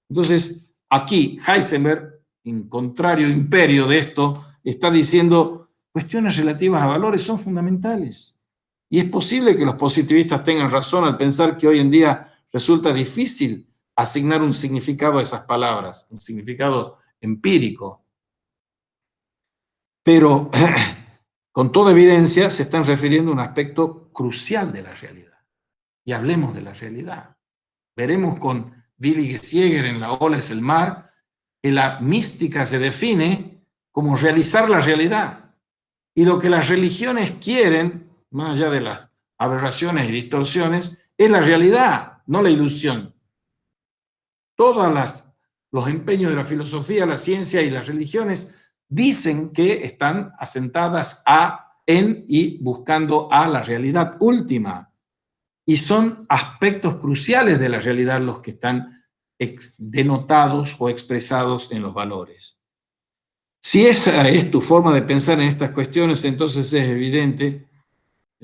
Entonces, aquí Heisenberg, en contrario imperio de esto, está diciendo cuestiones relativas a valores son fundamentales. Y es posible que los positivistas tengan razón al pensar que hoy en día resulta difícil asignar un significado a esas palabras, un significado empírico. Pero con toda evidencia se están refiriendo a un aspecto crucial de la realidad. Y hablemos de la realidad. Veremos con Willy Giesinger en La ola es el mar que la mística se define como realizar la realidad. Y lo que las religiones quieren, más allá de las aberraciones y distorsiones, es la realidad, no la ilusión. Todos los empeños de la filosofía, la ciencia y las religiones dicen que están asentadas en y buscando a la realidad última. Y son aspectos cruciales de la realidad los que están denotados o expresados en los valores. Si esa es tu forma de pensar en estas cuestiones, entonces es evidente,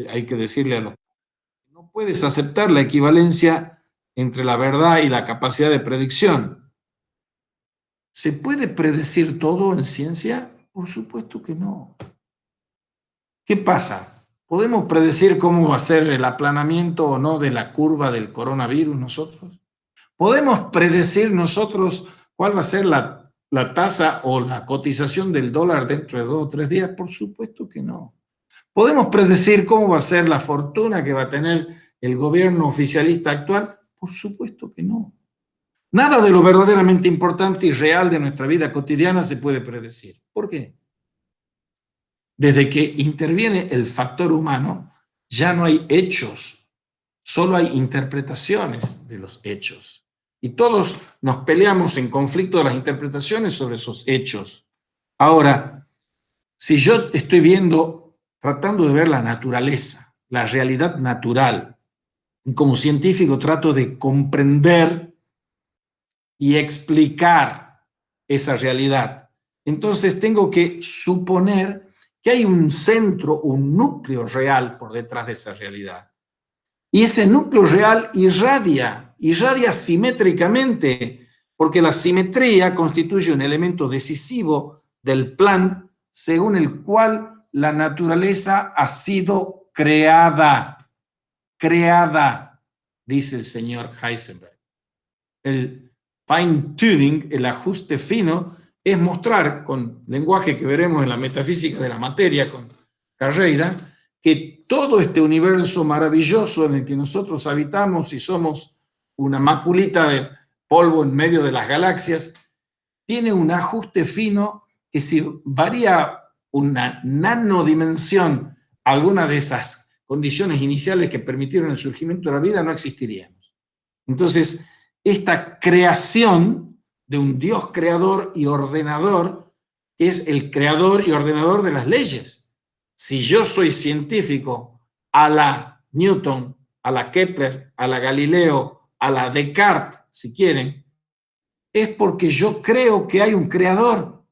hay que decirle a los que no puedes aceptar la equivalencia entre la verdad y la capacidad de predicción. ¿Se puede predecir todo en ciencia? Por supuesto que no. ¿Qué pasa? ¿Podemos predecir cómo va a ser el aplanamiento o no de la curva del coronavirus nosotros? ¿Podemos predecir nosotros cuál va a ser la tasa o la cotización del dólar dentro de 2 o 3 días? Por supuesto que no. ¿Podemos predecir cómo va a ser la fortuna que va a tener el gobierno oficialista actual? Por supuesto que no. Nada de lo verdaderamente importante y real de nuestra vida cotidiana se puede predecir. ¿Por qué? Desde que interviene el factor humano, ya no hay hechos, solo hay interpretaciones de los hechos. Y todos nos peleamos en conflicto de las interpretaciones sobre esos hechos. Ahora, si yo estoy tratando de ver la naturaleza, la realidad natural, y como científico trato de comprender y explicar esa realidad, entonces tengo que suponer que hay un centro, un núcleo real por detrás de esa realidad. Y ese núcleo real irradia simétricamente, porque la simetría constituye un elemento decisivo del plan según el cual la naturaleza ha sido creada, dice el señor Heisenberg. El fine tuning, el ajuste fino, es mostrar con lenguaje que veremos en la metafísica de la materia con Carreira, que todo este universo maravilloso en el que nosotros habitamos y somos una maculita de polvo en medio de las galaxias, tiene un ajuste fino que si varía una nanodimensión alguna de esas condiciones iniciales que permitieron el surgimiento de la vida, no existiríamos. Entonces, esta creación de un Dios creador y ordenador es el creador y ordenador de las leyes. Si yo soy científico a la Newton, a la Kepler, a la Galileo, a la Descartes, si quieren, es porque yo creo que hay un creador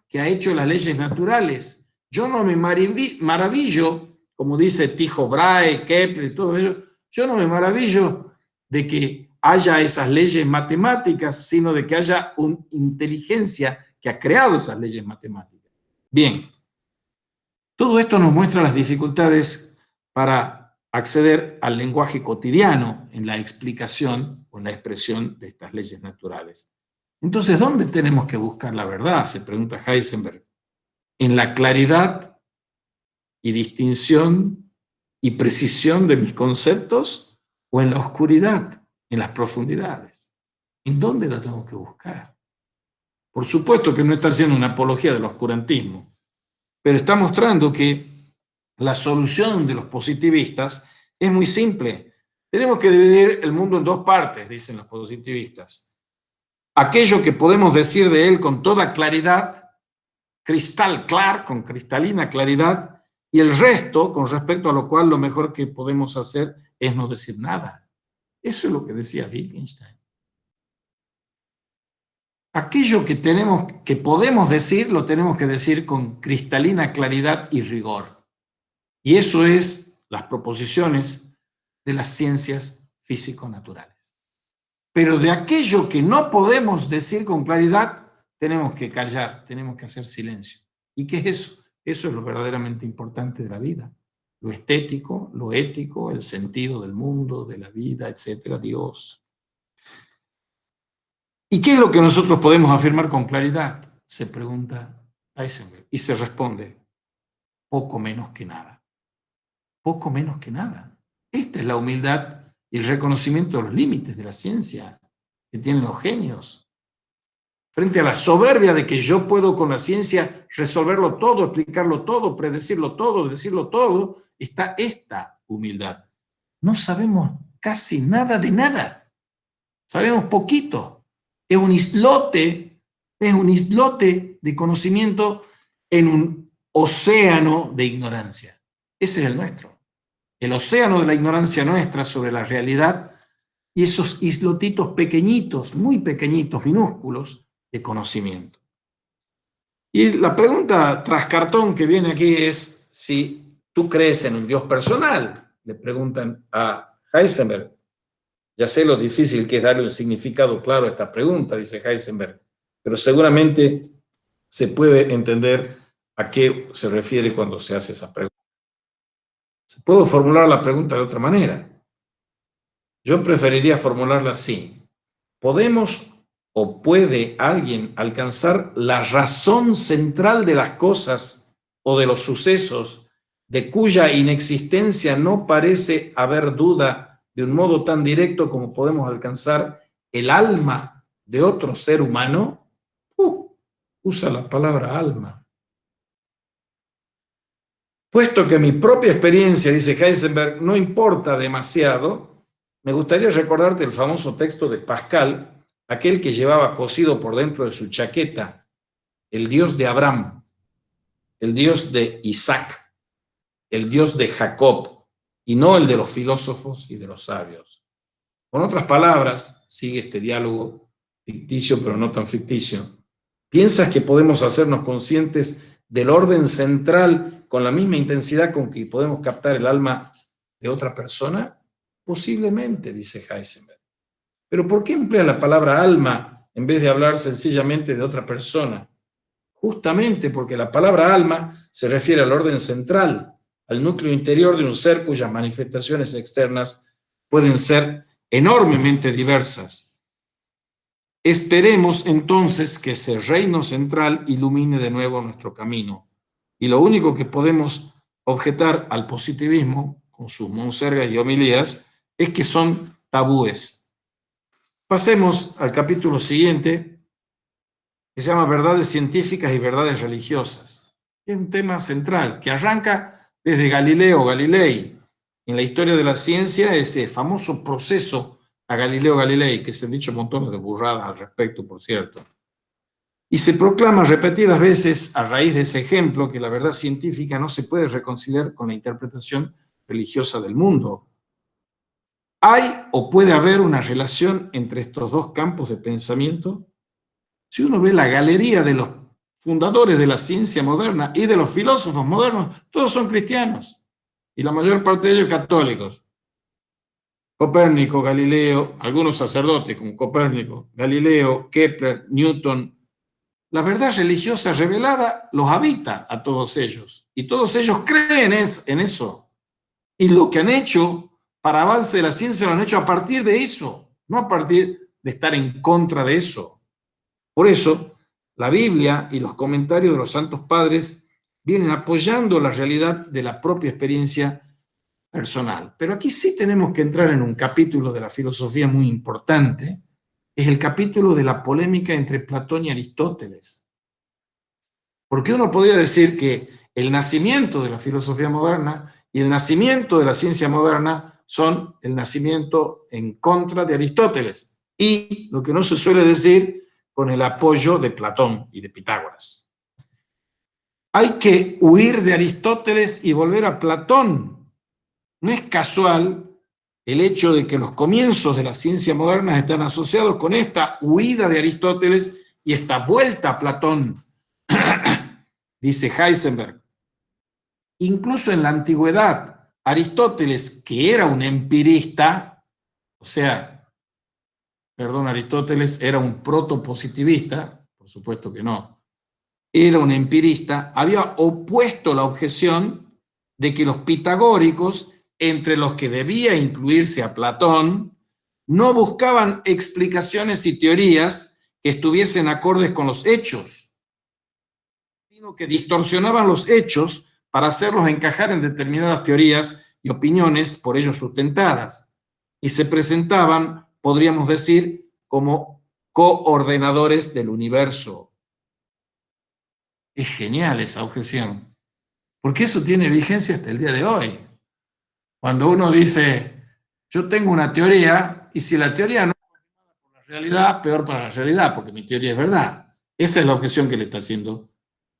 que ha hecho las leyes naturales. Yo no me maravillo, como dice Tycho Brahe, Kepler y todo ello, yo no me maravillo de que haya esas leyes matemáticas, sino de que haya una inteligencia que ha creado esas leyes matemáticas. Bien, todo esto nos muestra las dificultades para acceder al lenguaje cotidiano en la explicación o en la expresión de estas leyes naturales. Entonces, ¿dónde tenemos que buscar la verdad? Se pregunta Heisenberg. ¿En la claridad y distinción y precisión de mis conceptos o en la oscuridad, en las profundidades? ¿En dónde la tengo que buscar? Por supuesto que no está haciendo una apología del oscurantismo, pero está mostrando que la solución de los positivistas es muy simple. Tenemos que dividir el mundo en 2 partes, dicen los positivistas. Aquello que podemos decir de él con toda claridad, con cristalina claridad, y el resto, con respecto a lo cual lo mejor que podemos hacer es no decir nada. Eso es lo que decía Wittgenstein. Aquello que podemos decir, lo tenemos que decir con cristalina claridad y rigor. Y eso es las proposiciones de las ciencias físico-naturales. Pero de aquello que no podemos decir con claridad, tenemos que callar, tenemos que hacer silencio. ¿Y qué es eso? Eso es lo verdaderamente importante de la vida. Lo estético, lo ético, el sentido del mundo, de la vida, etcétera, Dios. ¿Y qué es lo que nosotros podemos afirmar con claridad? Se pregunta Heisenberg. Y se responde, poco menos que nada. Poco menos que nada. Esta es la humildad y el reconocimiento de los límites de la ciencia que tienen los genios. Frente a la soberbia de que yo puedo con la ciencia resolverlo todo, explicarlo todo, predecirlo todo, decirlo todo, está esta humildad. No sabemos casi nada de nada. Sabemos poquito. Es un islote de conocimiento en un océano de ignorancia. Ese es el nuestro. El océano de la ignorancia nuestra sobre la realidad y esos islotitos pequeñitos, muy pequeñitos, minúsculos, de conocimiento. Y la pregunta tras cartón que viene aquí es si tú crees en un Dios personal. Le preguntan a Heisenberg. Ya sé lo difícil que es darle un significado claro a esta pregunta, dice Heisenberg, pero seguramente se puede entender a qué se refiere cuando se hace esa pregunta. Puedo formular la pregunta de otra manera. Yo preferiría formularla así. ¿Podemos o puede alguien alcanzar la razón central de las cosas o de los sucesos de cuya inexistencia no parece haber duda de un modo tan directo como podemos alcanzar el alma de otro ser humano? Usa la palabra alma. Puesto que mi propia experiencia, dice Heisenberg, no importa demasiado, me gustaría recordarte el famoso texto de Pascal, aquel que llevaba cosido por dentro de su chaqueta el Dios de Abraham, el Dios de Isaac, el Dios de Jacob, y no el de los filósofos y de los sabios. Con otras palabras, sigue este diálogo ficticio, pero no tan ficticio. ¿Piensas que podemos hacernos conscientes del orden central con la misma intensidad con que podemos captar el alma de otra persona? Posiblemente, dice Heisenberg. Pero ¿por qué emplea la palabra alma en vez de hablar sencillamente de otra persona? Justamente porque la palabra alma se refiere al orden central, al núcleo interior de un ser cuyas manifestaciones externas pueden ser enormemente diversas. Esperemos entonces que ese reino central ilumine de nuevo nuestro camino. Y lo único que podemos objetar al positivismo, con sus monsergas y homilías, es que son tabúes. Pasemos al capítulo siguiente, que se llama Verdades científicas y verdades religiosas. Es un tema central que arranca desde Galileo Galilei. En la historia de la ciencia, ese famoso proceso a Galileo Galilei, que se han dicho montones de burradas al respecto, por cierto. Y se proclama repetidas veces, a raíz de ese ejemplo, que la verdad científica no se puede reconciliar con la interpretación religiosa del mundo. ¿Hay o puede haber una relación entre estos dos campos de pensamiento? Si uno ve la galería de los fundadores de la ciencia moderna y de los filósofos modernos, todos son cristianos, y la mayor parte de ellos católicos. Copérnico, Galileo, algunos sacerdotes como Copérnico, Galileo, Kepler, Newton. La verdad religiosa revelada los habita a todos ellos, y todos ellos creen en eso. Y lo que han hecho para avance de la ciencia lo han hecho a partir de eso, no a partir de estar en contra de eso. Por eso, la Biblia y los comentarios de los santos padres vienen apoyando la realidad de la propia experiencia personal. Pero aquí sí tenemos que entrar en un capítulo de la filosofía muy importante, es el capítulo de la polémica entre Platón y Aristóteles. Porque uno podría decir que el nacimiento de la filosofía moderna y el nacimiento de la ciencia moderna son el nacimiento en contra de Aristóteles, y lo que no se suele decir, con el apoyo de Platón y de Pitágoras. Hay que huir de Aristóteles y volver a Platón. No es casual el hecho de que los comienzos de la ciencia moderna están asociados con esta huida de Aristóteles y esta vuelta a Platón. Dice Heisenberg. Incluso en la antigüedad, Aristóteles, que era un empirista, o sea, Aristóteles era un protopositivista, por supuesto que no, era un empirista, había opuesto la objeción de que los pitagóricos, entre los que debía incluirse a Platón, no buscaban explicaciones y teorías que estuviesen acordes con los hechos, sino que distorsionaban los hechos para hacerlos encajar en determinadas teorías y opiniones por ellos sustentadas, y se presentaban, podríamos decir, como coordenadores del universo. Es genial esa objeción, porque eso tiene vigencia hasta el día de hoy. Cuando uno dice, yo tengo una teoría, y si la teoría no es por la realidad, peor para la realidad, porque mi teoría es verdad. Esa es la objeción que le está haciendo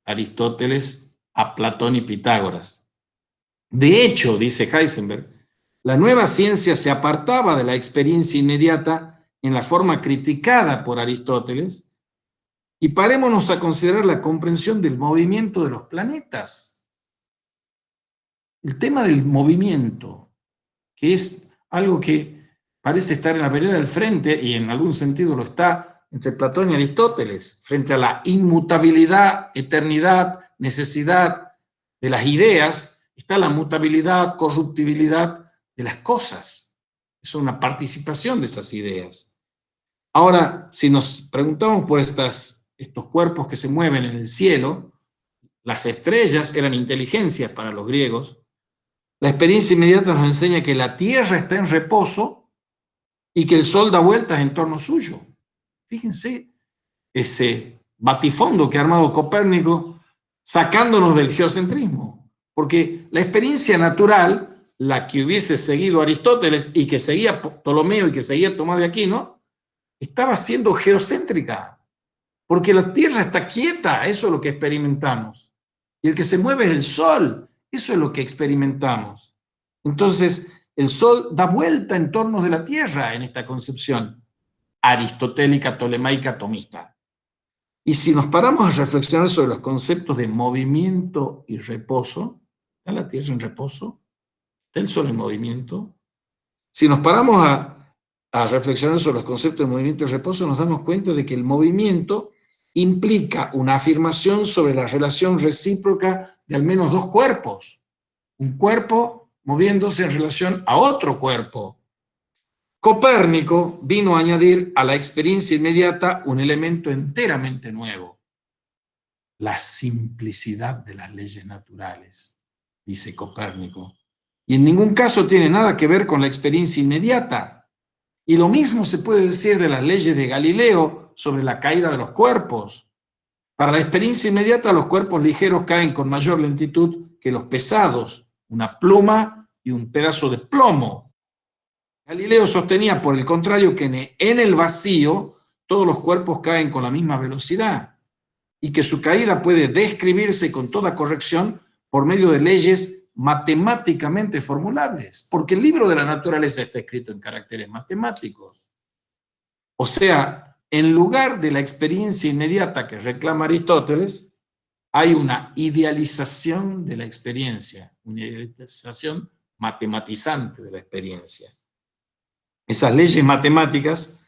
Aristóteles a Platón y Pitágoras. De hecho, dice Heisenberg, la nueva ciencia se apartaba de la experiencia inmediata en la forma criticada por Aristóteles, y parémonos a considerar la comprensión del movimiento de los planetas. El tema del movimiento, que es algo que parece estar en la vereda del frente, y en algún sentido lo está, entre Platón y Aristóteles, frente a la inmutabilidad, eternidad, necesidad de las ideas, está la mutabilidad, corruptibilidad de las cosas. Es una participación de esas ideas. Ahora, si nos preguntamos por estos cuerpos que se mueven en el cielo, las estrellas eran inteligencias para los griegos. La experiencia inmediata nos enseña que la Tierra está en reposo y que el Sol da vueltas en torno suyo. Fíjense ese batifondo que ha armado Copérnico sacándonos del geocentrismo, porque la experiencia natural, la que hubiese seguido Aristóteles y que seguía Ptolomeo y que seguía Tomás de Aquino, estaba siendo geocéntrica, porque la Tierra está quieta, eso es lo que experimentamos, y el que se mueve es el Sol, eso es lo que experimentamos. Entonces, el Sol da vuelta en torno de la Tierra en esta concepción aristotélica, tolemaica, tomista. Y si nos paramos a reflexionar sobre los conceptos de movimiento y reposo, ¿está la Tierra en reposo? ¿Está el Sol en movimiento? Si nos paramos a reflexionar sobre los conceptos de movimiento y reposo, nos damos cuenta de que el movimiento implica una afirmación sobre la relación recíproca de al menos dos cuerpos. Un cuerpo moviéndose en relación a otro cuerpo. Copérnico vino a añadir a la experiencia inmediata un elemento enteramente nuevo: la simplicidad de las leyes naturales, dice Copérnico. Y en ningún caso tiene nada que ver con la experiencia inmediata. Y lo mismo se puede decir de las leyes de Galileo sobre la caída de los cuerpos. Para la experiencia inmediata, los cuerpos ligeros caen con mayor lentitud que los pesados, una pluma y un pedazo de plomo. Galileo sostenía, por el contrario, que en el vacío todos los cuerpos caen con la misma velocidad y que su caída puede describirse con toda corrección por medio de leyes matemáticamente formulables, porque el libro de la naturaleza está escrito en caracteres matemáticos. O sea, en lugar de la experiencia inmediata que reclama Aristóteles, hay una idealización de la experiencia, una idealización matematizante de la experiencia. Esas leyes matemáticas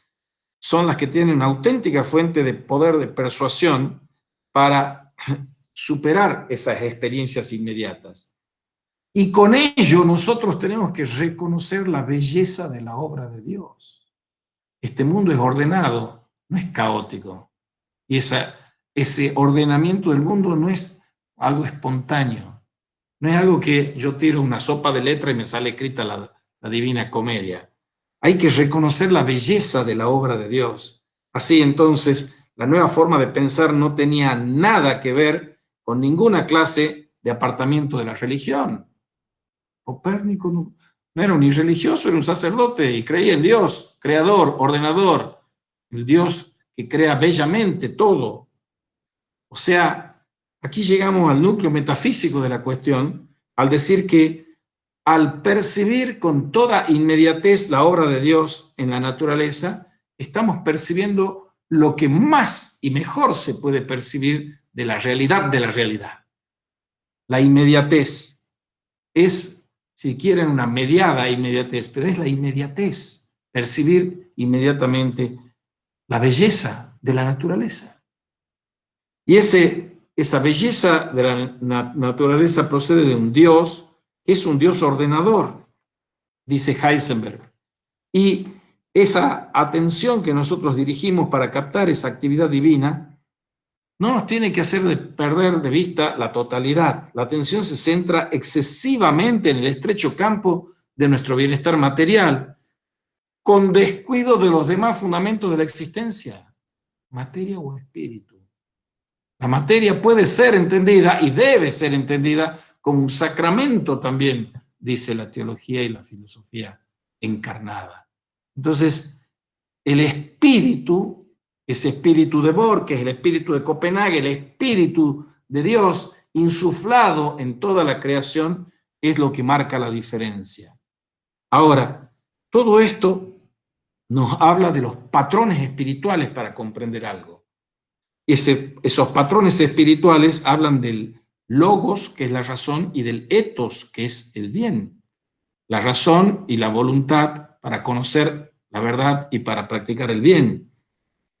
son las que tienen una auténtica fuente de poder de persuasión para superar esas experiencias inmediatas. Y con ello nosotros tenemos que reconocer la belleza de la obra de Dios. Este mundo es ordenado, no es caótico. Y ese ordenamiento del mundo no es algo espontáneo. No es algo que yo tiro una sopa de letra y me sale escrita la Divina Comedia. Hay que reconocer la belleza de la obra de Dios. Así entonces, la nueva forma de pensar no tenía nada que ver con ninguna clase de apartamiento de la religión. Copérnico no era ni religioso, era un sacerdote y creía en Dios, creador, ordenador, el Dios que crea bellamente todo. O sea, aquí llegamos al núcleo metafísico de la cuestión, al decir que al percibir con toda inmediatez la obra de Dios en la naturaleza, estamos percibiendo lo que más y mejor se puede percibir de la realidad. La inmediatez es, si quieren, una mediada inmediatez, pero es la inmediatez, percibir inmediatamente la belleza de la naturaleza. Y esa belleza de la naturaleza procede de un Dios que es un Dios ordenador, dice Heisenberg. Y esa atención que nosotros dirigimos para captar esa actividad divina no nos tiene que hacer perder de vista la totalidad. La atención se centra excesivamente en el estrecho campo de nuestro bienestar material, con descuido de los demás fundamentos de la existencia, materia o espíritu. La materia puede ser entendida y debe ser entendida como un sacramento también, dice la teología y la filosofía encarnada. Entonces, el espíritu, ese espíritu de Borges, el espíritu de Copenhague, el espíritu de Dios insuflado en toda la creación, es lo que marca la diferencia. Ahora, todo esto nos habla de los patrones espirituales para comprender algo. Esos patrones espirituales hablan del logos, que es la razón, y del ethos, que es el bien. La razón y la voluntad para conocer la verdad y para practicar el bien.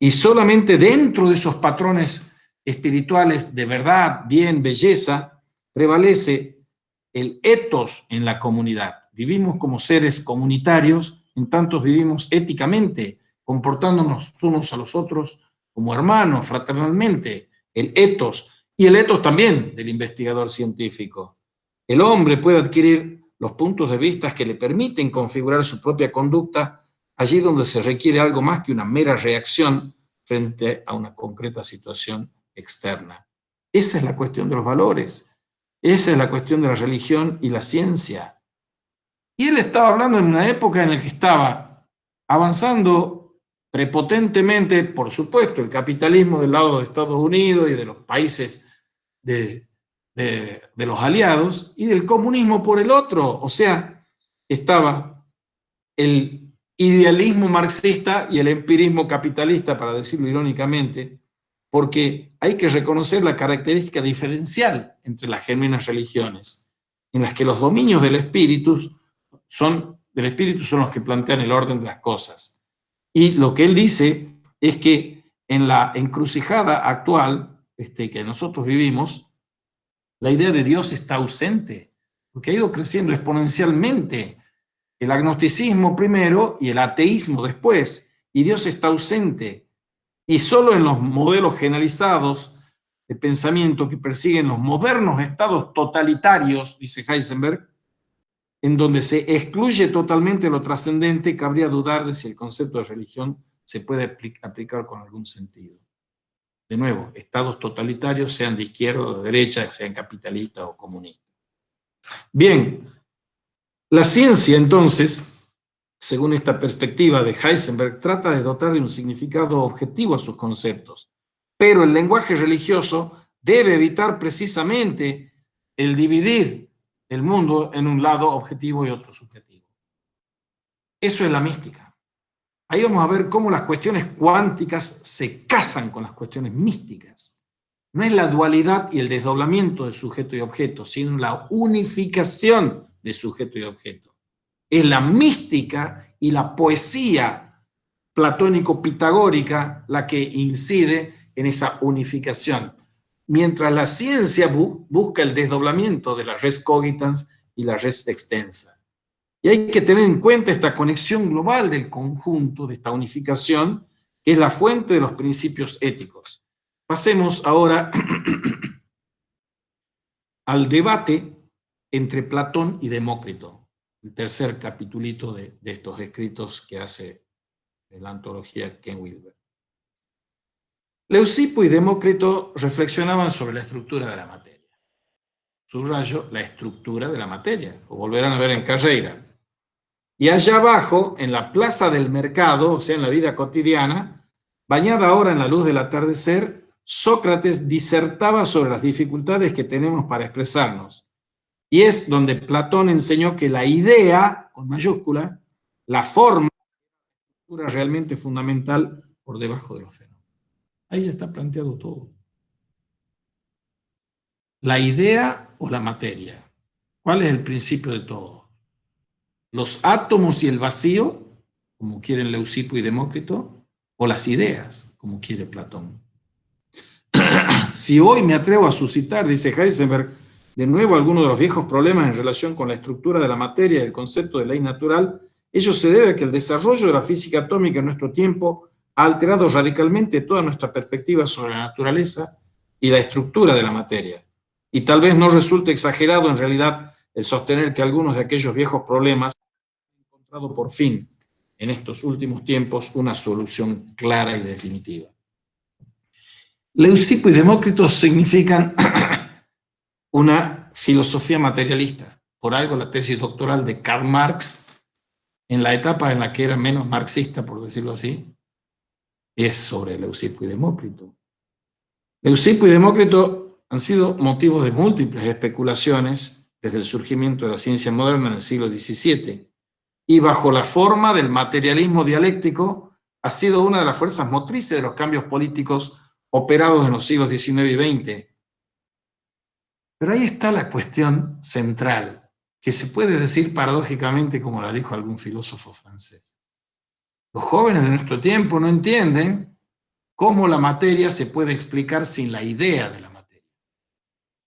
Y solamente dentro de esos patrones espirituales de verdad, bien, belleza, prevalece el ethos en la comunidad. Vivimos como seres comunitarios, en tanto vivimos éticamente, comportándonos unos a los otros como hermanos, fraternalmente, el ethos, y el ethos también del investigador científico. El hombre puede adquirir los puntos de vista que le permiten configurar su propia conducta allí donde se requiere algo más que una mera reacción frente a una concreta situación externa. Esa es la cuestión de los valores, esa es la cuestión de la religión y la ciencia. Y él estaba hablando en una época en la que estaba avanzando prepotentemente, por supuesto, el capitalismo del lado de Estados Unidos y de los países de los aliados, y del comunismo por el otro. O sea, estaba el idealismo marxista y el empirismo capitalista, para decirlo irónicamente, porque hay que reconocer la característica diferencial entre las genuinas religiones, en las que los dominios del espíritu son los que plantean el orden de las cosas. Y lo que él dice es que en la encrucijada actual que nosotros vivimos, la idea de Dios está ausente, porque ha ido creciendo exponencialmente el agnosticismo primero y el ateísmo después, y Dios está ausente. Y solo en los modelos generalizados de pensamiento que persiguen los modernos estados totalitarios, dice Heisenberg, en donde se excluye totalmente lo trascendente, cabría dudar de si el concepto de religión se puede aplicar con algún sentido. De nuevo, estados totalitarios, sean de izquierda o de derecha, sean capitalistas o comunistas. Bien, la ciencia entonces, según esta perspectiva de Heisenberg, trata de dotar de un significado objetivo a sus conceptos, pero el lenguaje religioso debe evitar precisamente el dividir el mundo en un lado objetivo y otro subjetivo. Eso es la mística. Ahí vamos a ver cómo las cuestiones cuánticas se casan con las cuestiones místicas. No es la dualidad y el desdoblamiento de sujeto y objeto, sino la unificación de sujeto y objeto. Es la mística y la poesía platónico-pitagórica la que incide en esa unificación, mientras la ciencia busca el desdoblamiento de la res cogitans y la res extensa. Y hay que tener en cuenta esta conexión global del conjunto, de esta unificación, que es la fuente de los principios éticos. Pasemos ahora al debate entre Platón y Demócrito, el tercer capitulito de estos escritos que hace en la antología Ken Wilber. Leucipo y Demócrito reflexionaban sobre la estructura de la materia. Subrayo, la estructura de la materia, lo volverán a ver en Carreira. Y allá abajo, en la plaza del mercado, o sea, en la vida cotidiana, bañada ahora en la luz del atardecer, Sócrates disertaba sobre las dificultades que tenemos para expresarnos. Y es donde Platón enseñó que la idea, con mayúscula, la forma, era realmente fundamental por debajo de los fenómenos. Ahí ya está planteado todo. La idea o la materia. ¿Cuál es el principio de todo? ¿Los átomos y el vacío, como quieren Leucipo y Demócrito, o las ideas, como quiere Platón? Si hoy me atrevo a suscitar, dice Heisenberg, de nuevo algunos de los viejos problemas en relación con la estructura de la materia y el concepto de ley natural, ello se debe a que el desarrollo de la física atómica en nuestro tiempo ha alterado radicalmente toda nuestra perspectiva sobre la naturaleza y la estructura de la materia. Y tal vez no resulte exagerado en realidad el sostener que algunos de aquellos viejos problemas han encontrado por fin, en estos últimos tiempos, una solución clara y definitiva. Leucipo y Demócrito significan una filosofía materialista. Por algo la tesis doctoral de Karl Marx, en la etapa en la que era menos marxista, por decirlo así, es sobre Leucipo y Demócrito. Leucipo y Demócrito han sido motivos de múltiples especulaciones desde el surgimiento de la ciencia moderna en el siglo XVII, y bajo la forma del materialismo dialéctico ha sido una de las fuerzas motrices de los cambios políticos operados en los siglos XIX y XX. Pero ahí está la cuestión central, que se puede decir paradójicamente como la dijo algún filósofo francés. Los jóvenes de nuestro tiempo no entienden cómo la materia se puede explicar sin la idea de la materia.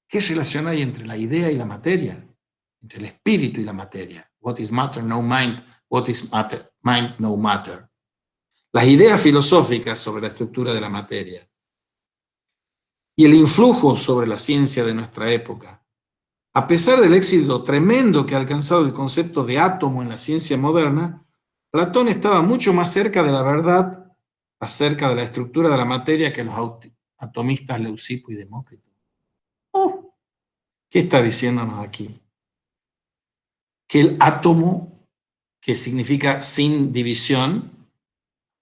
¿Qué relación hay entre la idea y la materia? Entre el espíritu y la materia. What is matter, no mind. What is matter, mind, no matter. Las ideas filosóficas sobre la estructura de la materia y el influjo sobre la ciencia de nuestra época. A pesar del éxito tremendo que ha alcanzado el concepto de átomo en la ciencia moderna, Platón estaba mucho más cerca de la verdad acerca de la estructura de la materia que los atomistas Leucipo y Demócrito. ¿Qué está diciéndonos aquí? Que el átomo, que significa sin división,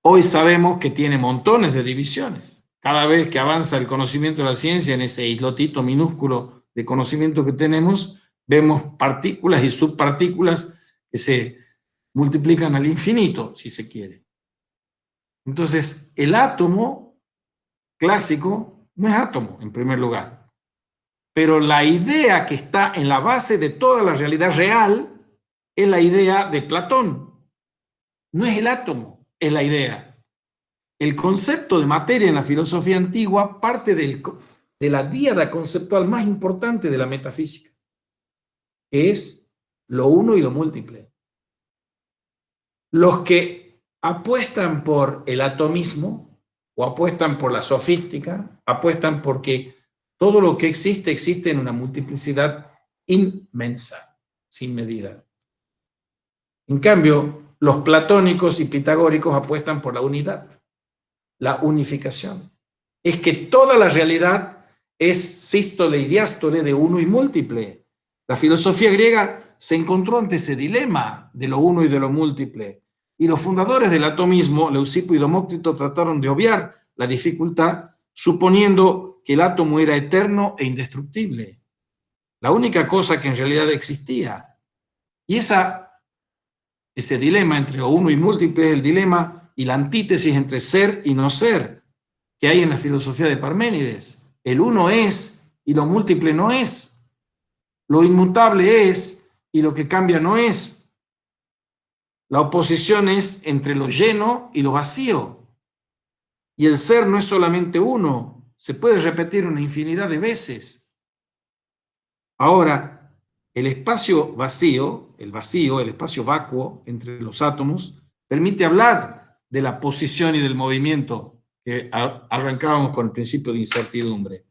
hoy sabemos que tiene montones de divisiones. Cada vez que avanza el conocimiento de la ciencia en ese islotito minúsculo de conocimiento que tenemos, vemos partículas y subpartículas que se multiplican al infinito, si se quiere. Entonces, el átomo clásico no es átomo, en primer lugar. Pero la idea que está en la base de toda la realidad real es la idea de Platón. No es el átomo, es la idea. El concepto de materia en la filosofía antigua parte de la díada conceptual más importante de la metafísica, que es lo uno y lo múltiple. Los que apuestan por el atomismo o apuestan por la sofística, apuestan porque todo lo que existe existe en una multiplicidad inmensa, sin medida. En cambio, los platónicos y pitagóricos apuestan por la unidad, la unificación. Es que toda la realidad es sístole y diástole de uno y múltiple. La filosofía griega se encontró ante ese dilema de lo uno y de lo múltiple. Y los fundadores del atomismo, Leucipo y Demócrito, trataron de obviar la dificultad, suponiendo que el átomo era eterno e indestructible. La única cosa que en realidad existía. Y ese dilema entre lo uno y múltiple es el dilema y la antítesis entre ser y no ser que hay en la filosofía de Parménides. El uno es y lo múltiple no es. Lo inmutable es y lo que cambia no es. La oposición es entre lo lleno y lo vacío. Y el ser no es solamente uno, se puede repetir una infinidad de veces. Ahora, el espacio vacío, el espacio vacuo entre los átomos, permite hablar de la posición y del movimiento que arrancábamos con el principio de incertidumbre.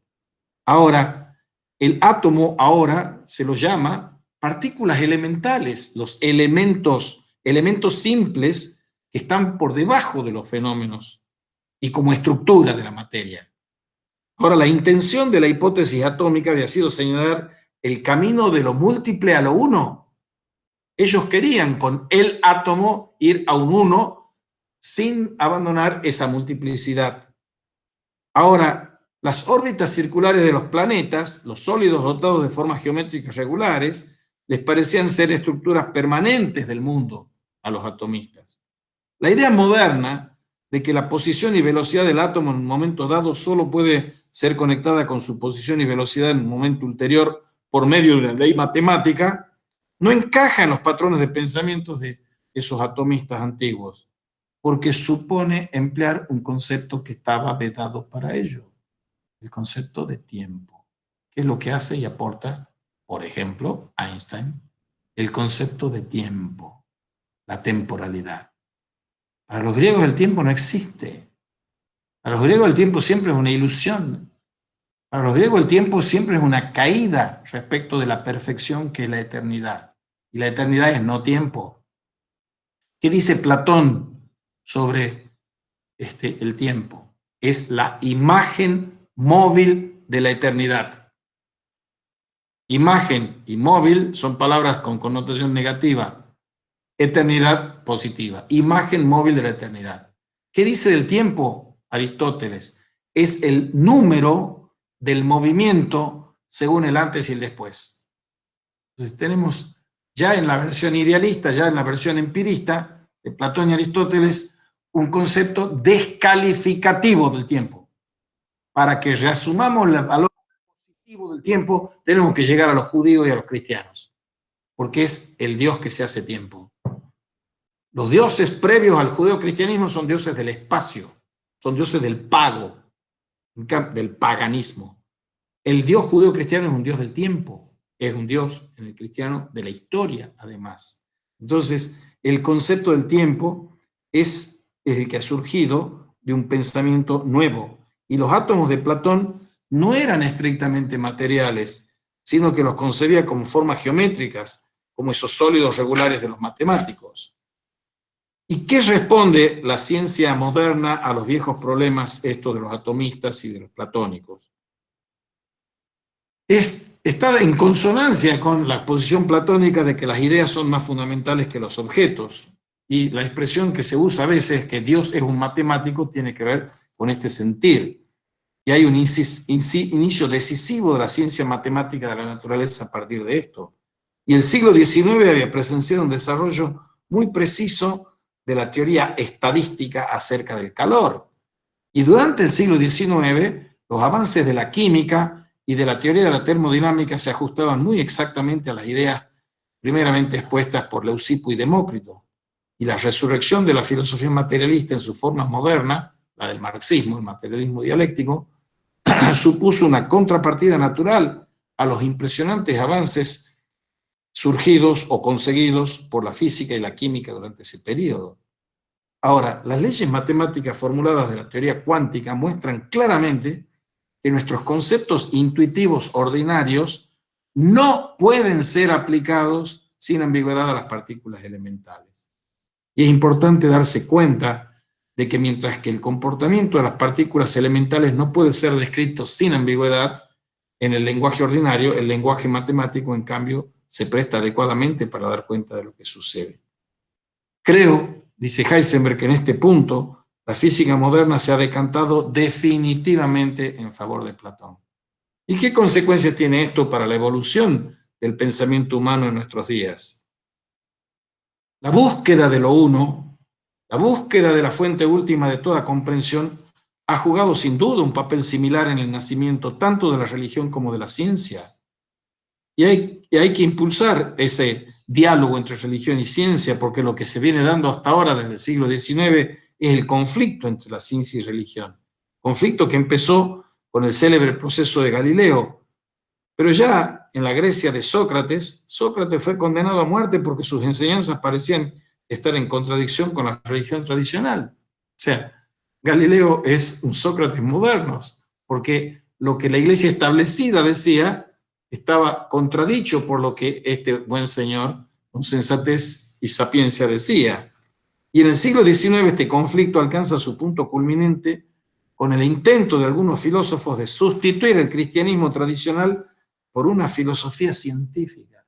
Ahora, el átomo ahora se lo llama partículas elementales, los elementos simples que están por debajo de los fenómenos y como estructura de la materia. Ahora, la intención de la hipótesis atómica había sido señalar el camino de lo múltiple a lo uno. Ellos querían con el átomo ir a un uno sin abandonar esa multiplicidad. Ahora, las órbitas circulares de los planetas, los sólidos dotados de formas geométricas regulares, les parecían ser estructuras permanentes del mundo a los atomistas. La idea moderna de que la posición y velocidad del átomo en un momento dado solo puede ser conectada con su posición y velocidad en un momento ulterior por medio de una ley matemática, no encaja en los patrones de pensamientos de esos atomistas antiguos, porque supone emplear un concepto que estaba vedado para ello, el concepto de tiempo, que es lo que hace y aporta, por ejemplo, Einstein, el concepto de tiempo, la temporalidad. Para los griegos el tiempo no existe. Para los griegos el tiempo siempre es una ilusión. Para los griegos el tiempo siempre es una caída respecto de la perfección que es la eternidad. Y la eternidad es no tiempo. ¿Qué dice Platón sobre el tiempo? Es la imagen móvil de la eternidad. Imagen y móvil son palabras con connotación negativa. Eternidad positiva. Imagen móvil de la eternidad. ¿Qué dice del tiempo Aristóteles? Es el número del movimiento según el antes y el después. Entonces tenemos ya en la versión idealista, ya en la versión empirista de Platón y Aristóteles, un concepto descalificativo del tiempo. Para que reasumamos el valor positivo del tiempo, tenemos que llegar a los judíos y a los cristianos, porque es el Dios que se hace tiempo. Los dioses previos al judeocristianismo son dioses del espacio, son dioses del pago, del paganismo. El Dios judeocristiano es un Dios del tiempo, es un Dios en el cristiano de la historia, además. Entonces, el concepto del tiempo es el que ha surgido de un pensamiento nuevo. Y los átomos de Platón no eran estrictamente materiales, sino que los concebía como formas geométricas, como esos sólidos regulares de los matemáticos. ¿Y qué responde la ciencia moderna a los viejos problemas estos de los atomistas y de los platónicos? Está en consonancia con la posición platónica de que las ideas son más fundamentales que los objetos. Y la expresión que se usa a veces, que Dios es un matemático, tiene que ver con este sentir. Y hay un inicio decisivo de la ciencia matemática de la naturaleza a partir de esto. Y el siglo XIX había presenciado un desarrollo muy preciso de la teoría estadística acerca del calor. Y durante el siglo XIX, los avances de la química y de la teoría de la termodinámica se ajustaban muy exactamente a las ideas primeramente expuestas por Leucipo y Demócrito. Y la resurrección de la filosofía materialista en sus formas modernas, la del marxismo, el materialismo dialéctico, supuso una contrapartida natural a los impresionantes avances surgidos o conseguidos por la física y la química durante ese periodo. Ahora, las leyes matemáticas formuladas de la teoría cuántica muestran claramente que nuestros conceptos intuitivos ordinarios no pueden ser aplicados sin ambigüedad a las partículas elementales. Y es importante darse cuenta de que mientras que el comportamiento de las partículas elementales no puede ser descrito sin ambigüedad en el lenguaje ordinario, el lenguaje matemático, en cambio, se presta adecuadamente para dar cuenta de lo que sucede. Creo, dice Heisenberg, que en este punto la física moderna se ha decantado definitivamente en favor de Platón. ¿Y qué consecuencias tiene esto para la evolución del pensamiento humano en nuestros días? La búsqueda de lo uno, la búsqueda de la fuente última de toda comprensión, ha jugado sin duda un papel similar en el nacimiento tanto de la religión como de la ciencia. Y hay que impulsar ese diálogo entre religión y ciencia, porque lo que se viene dando hasta ahora, desde el siglo XIX, es el conflicto entre la ciencia y religión. Conflicto que empezó con el célebre proceso de Galileo. Pero ya en la Grecia de Sócrates, Sócrates fue condenado a muerte porque sus enseñanzas parecían estar en contradicción con la religión tradicional. O sea, Galileo es un Sócrates moderno, porque lo que la iglesia establecida decía estaba contradicho por lo que este buen señor, con sensatez y sapiencia, decía. Y en el siglo XIX este conflicto alcanza su punto culminante con el intento de algunos filósofos de sustituir el cristianismo tradicional por una filosofía científica.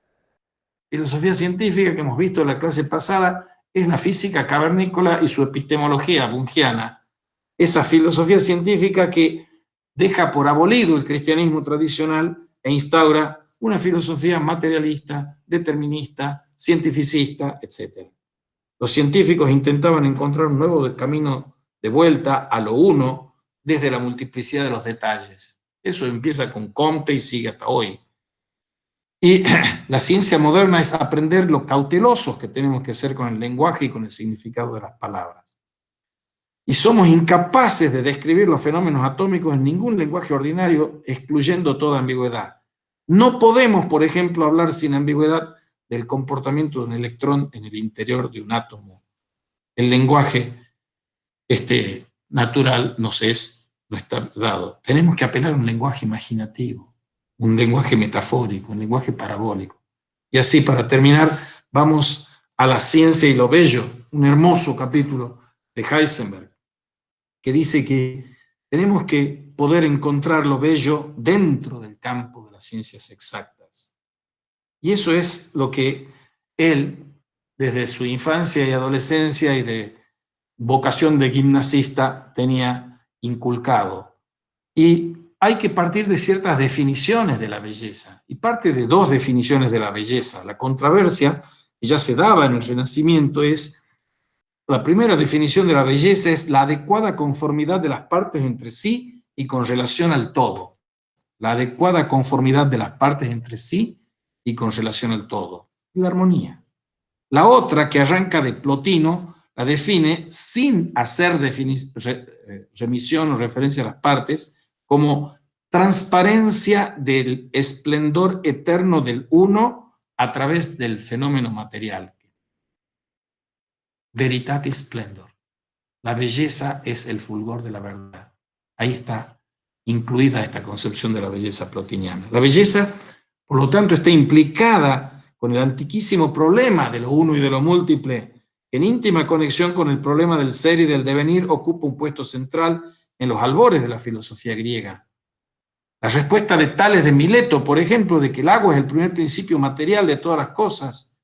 Filosofía científica que hemos visto en la clase pasada es la física cavernícola y su epistemología bungiana. Esa filosofía científica que deja por abolido el cristianismo tradicional e instaura una filosofía materialista, determinista, cientificista, etc. Los científicos intentaban encontrar un nuevo camino de vuelta a lo uno desde la multiplicidad de los detalles. Eso empieza con Comte y sigue hasta hoy. Y la ciencia moderna es aprender lo cautelosos que tenemos que ser con el lenguaje y con el significado de las palabras. Y somos incapaces de describir los fenómenos atómicos en ningún lenguaje ordinario, excluyendo toda ambigüedad. No podemos, por ejemplo, hablar sin ambigüedad del comportamiento de un electrón en el interior de un átomo. El lenguaje natural nos es no está dado. Tenemos que apelar a un lenguaje imaginativo, un lenguaje metafórico, un lenguaje parabólico. Y así, para terminar, vamos a la ciencia y lo bello, un hermoso capítulo de Heisenberg, que dice que tenemos que poder encontrar lo bello dentro del campo de las ciencias exactas. Y eso es lo que él, desde su infancia y adolescencia y de vocación de gimnasista, tenía inculcado. Y hay que partir de ciertas definiciones de la belleza, y parte de dos definiciones de la belleza. La controversia, que ya se daba en el Renacimiento, es: la primera definición de la belleza es la adecuada conformidad de las partes entre sí y con relación al todo. La adecuada conformidad de las partes entre sí y con relación al todo. La armonía. La otra, que arranca de Plotino, la define sin hacer remisión o referencia a las partes, como transparencia del esplendor eterno del uno a través del fenómeno material. Veritatis splendor. La belleza es el fulgor de la verdad. Ahí está incluida esta concepción de la belleza plotiniana. La belleza, por lo tanto, está implicada con el antiquísimo problema de lo uno y de lo múltiple, en íntima conexión con el problema del ser y del devenir, ocupa un puesto central en los albores de la filosofía griega. La respuesta de Tales de Mileto, por ejemplo, de que el agua es el primer principio material de todas las cosas,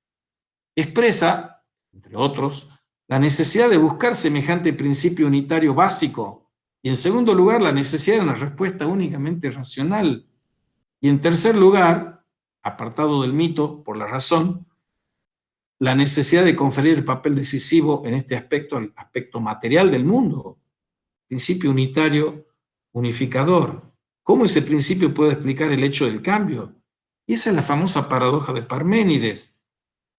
expresa, entre otros, la necesidad de buscar semejante principio unitario básico, y en segundo lugar, la necesidad de una respuesta únicamente racional, y en tercer lugar, apartado del mito por la razón, la necesidad de conferir el papel decisivo en este aspecto al aspecto material del mundo, principio unitario unificador. ¿Cómo ese principio puede explicar el hecho del cambio? Y esa es la famosa paradoja de Parménides.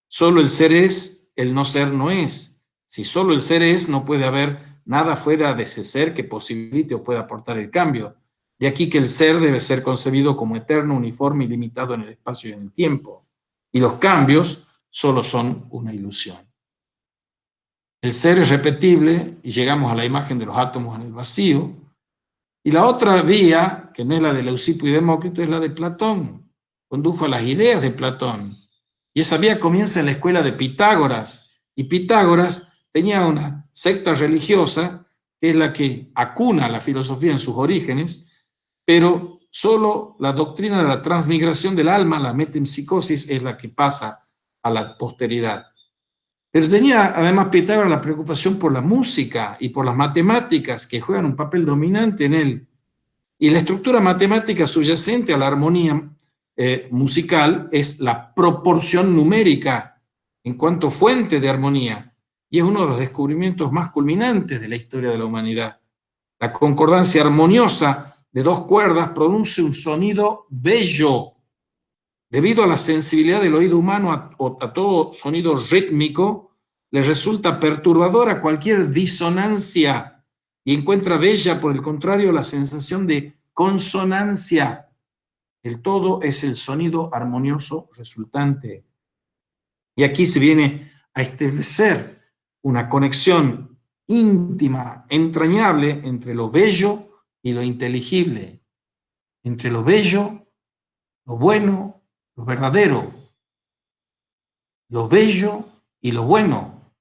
Solo el ser es, el no ser no es. Si solo el ser es, no puede haber nada fuera de ese ser que posibilite o pueda aportar el cambio. De aquí que el ser debe ser concebido como eterno, uniforme y limitado en el espacio y en el tiempo. Y los cambios solo son una ilusión. El ser es repetible y llegamos a la imagen de los átomos en el vacío. Y la otra vía, que no es la de Leucipo y Demócrito, es la de Platón. Condujo a las ideas de Platón. Y esa vía comienza en la escuela de Pitágoras. Y Pitágoras tenía una secta religiosa que es la que acuna la filosofía en sus orígenes, pero solo la doctrina de la transmigración del alma, la metempsicosis, es la que pasa a la posteridad. Pero tenía además Pitágoras la preocupación por la música y por las matemáticas, que juegan un papel dominante en él. Y la estructura matemática subyacente a la armonía musical es la proporción numérica en cuanto fuente de armonía, y es uno de los descubrimientos más culminantes de la historia de la humanidad. La concordancia armoniosa de dos cuerdas produce un sonido bello. Debido a la sensibilidad del oído humano a todo sonido rítmico, le resulta perturbadora cualquier disonancia y encuentra bella, por el contrario, la sensación de consonancia. El todo es el sonido armonioso resultante. Y aquí se viene a establecer una conexión íntima, entrañable, entre lo bello y lo inteligible, entre lo bello, lo bueno, lo verdadero, lo bello y lo bueno.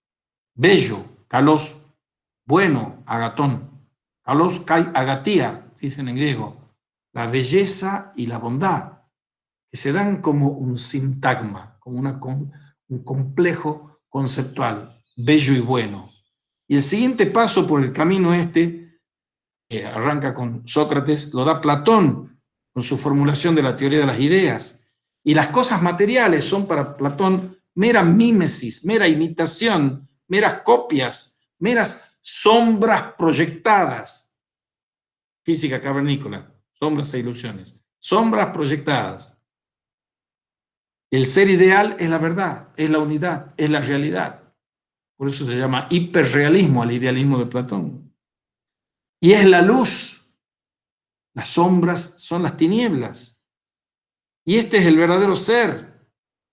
Bello, kalos; bueno, agatón. Kalos kai agatía, dicen en griego. La belleza y la bondad, que se dan como un sintagma, como un complejo conceptual, bello y bueno. Y el siguiente paso por el camino este, que arranca con Sócrates, lo da Platón con su formulación de la teoría de las ideas. Y las cosas materiales son para Platón mera mímesis, mera imitación, meras copias, meras sombras proyectadas. Física cavernícola, sombras e ilusiones. Sombras proyectadas. El ser ideal es la verdad, es la unidad, es la realidad. Por eso se llama hiperrealismo al idealismo de Platón. Y es la luz. Las sombras son las tinieblas. Y este es el verdadero ser.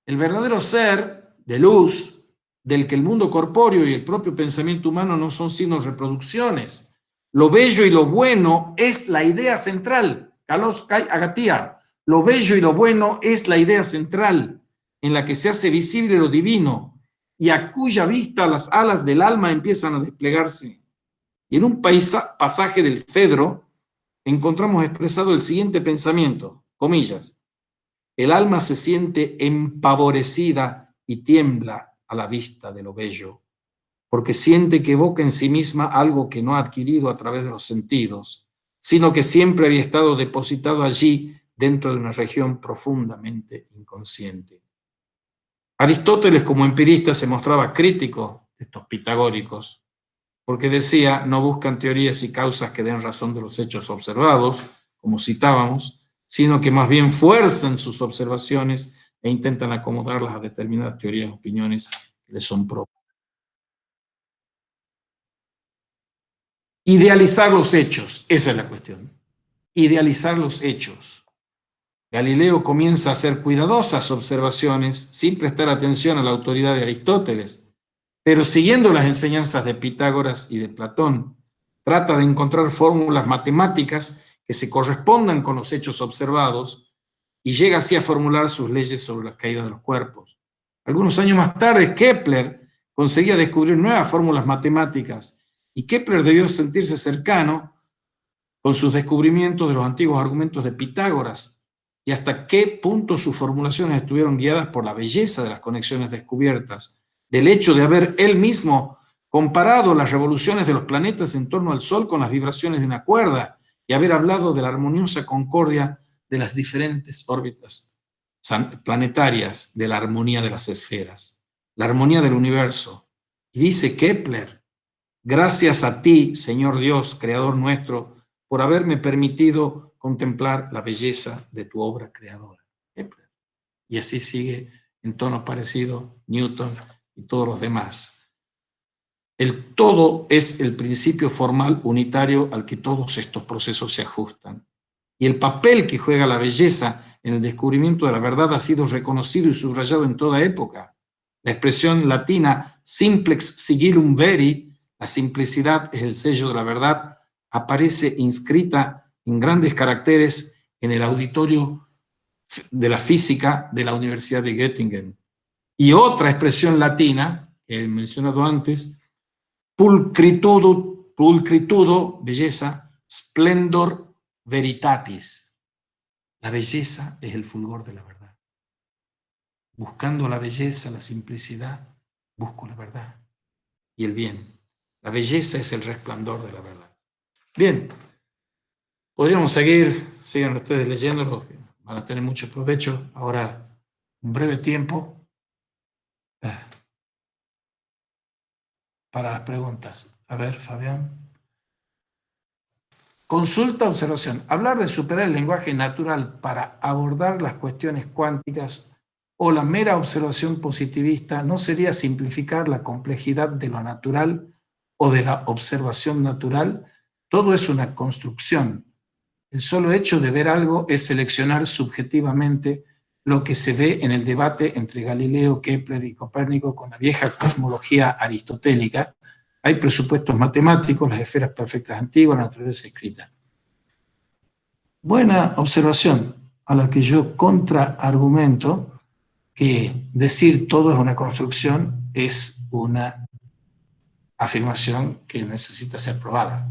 El verdadero ser de luz, del que el mundo corpóreo y el propio pensamiento humano no son sino reproducciones. Lo bello y lo bueno es la idea central. Carlos Kai Agatia. Lo bello y lo bueno es la idea central en la que se hace visible lo divino y a cuya vista las alas del alma empiezan a desplegarse. Y en un pasaje del Fedro encontramos expresado el siguiente pensamiento, comillas: el alma se siente empavorecida y tiembla a la vista de lo bello, porque siente que evoca en sí misma algo que no ha adquirido a través de los sentidos, sino que siempre había estado depositado allí dentro de una región profundamente inconsciente. Aristóteles, como empirista, se mostraba crítico de estos pitagóricos, porque decía, no buscan teorías y causas que den razón de los hechos observados, como citábamos, sino que más bien fuerzan sus observaciones e intentan acomodarlas a determinadas teorías y opiniones que les son propias. Idealizar los hechos, esa es la cuestión. Idealizar los hechos. Galileo comienza a hacer cuidadosas observaciones sin prestar atención a la autoridad de Aristóteles, pero siguiendo las enseñanzas de Pitágoras y de Platón, trata de encontrar fórmulas matemáticas que se correspondan con los hechos observados y llega así a formular sus leyes sobre las caídas de los cuerpos. Algunos años más tarde, Kepler conseguía descubrir nuevas fórmulas matemáticas y Kepler debió sentirse cercano con sus descubrimientos de los antiguos argumentos de Pitágoras y hasta qué punto sus formulaciones estuvieron guiadas por la belleza de las conexiones descubiertas, del hecho de haber él mismo comparado las revoluciones de los planetas en torno al Sol con las vibraciones de una cuerda y haber hablado de la armoniosa concordia de las diferentes órbitas planetarias, de la armonía de las esferas, la armonía del universo. Y dice Kepler: gracias a ti, Señor Dios, Creador nuestro, por haberme permitido contemplar la belleza de tu obra creadora. Kepler. Y así sigue en tono parecido Newton y todos los demás. El todo es el principio formal unitario al que todos estos procesos se ajustan. Y el papel que juega la belleza en el descubrimiento de la verdad ha sido reconocido y subrayado en toda época. La expresión latina simplex sigillum veri, la simplicidad es el sello de la verdad, aparece inscrita en grandes caracteres en el auditorio de la física de la Universidad de Göttingen. Y otra expresión latina, que he mencionado antes, pulcritudo, belleza, splendor veritatis. La belleza es el fulgor de la verdad. Buscando la belleza, la simplicidad, busco la verdad y el bien. La belleza es el resplandor de la verdad. Bien, podríamos sigan ustedes leyéndolo, van a tener mucho provecho. Ahora, un breve tiempo para las preguntas. A ver, Fabián. Consulta, observación. Hablar de superar el lenguaje natural para abordar las cuestiones cuánticas o la mera observación positivista no sería simplificar la complejidad de lo natural o de la observación natural. Todo es una construcción. El solo hecho de ver algo es seleccionar subjetivamente lo que se ve en el debate entre Galileo, Kepler y Copérnico con la vieja cosmología aristotélica. Hay presupuestos matemáticos, las esferas perfectas antiguas, la naturaleza escrita. Buena observación, a la que yo contraargumento que decir todo es una construcción es una afirmación que necesita ser probada.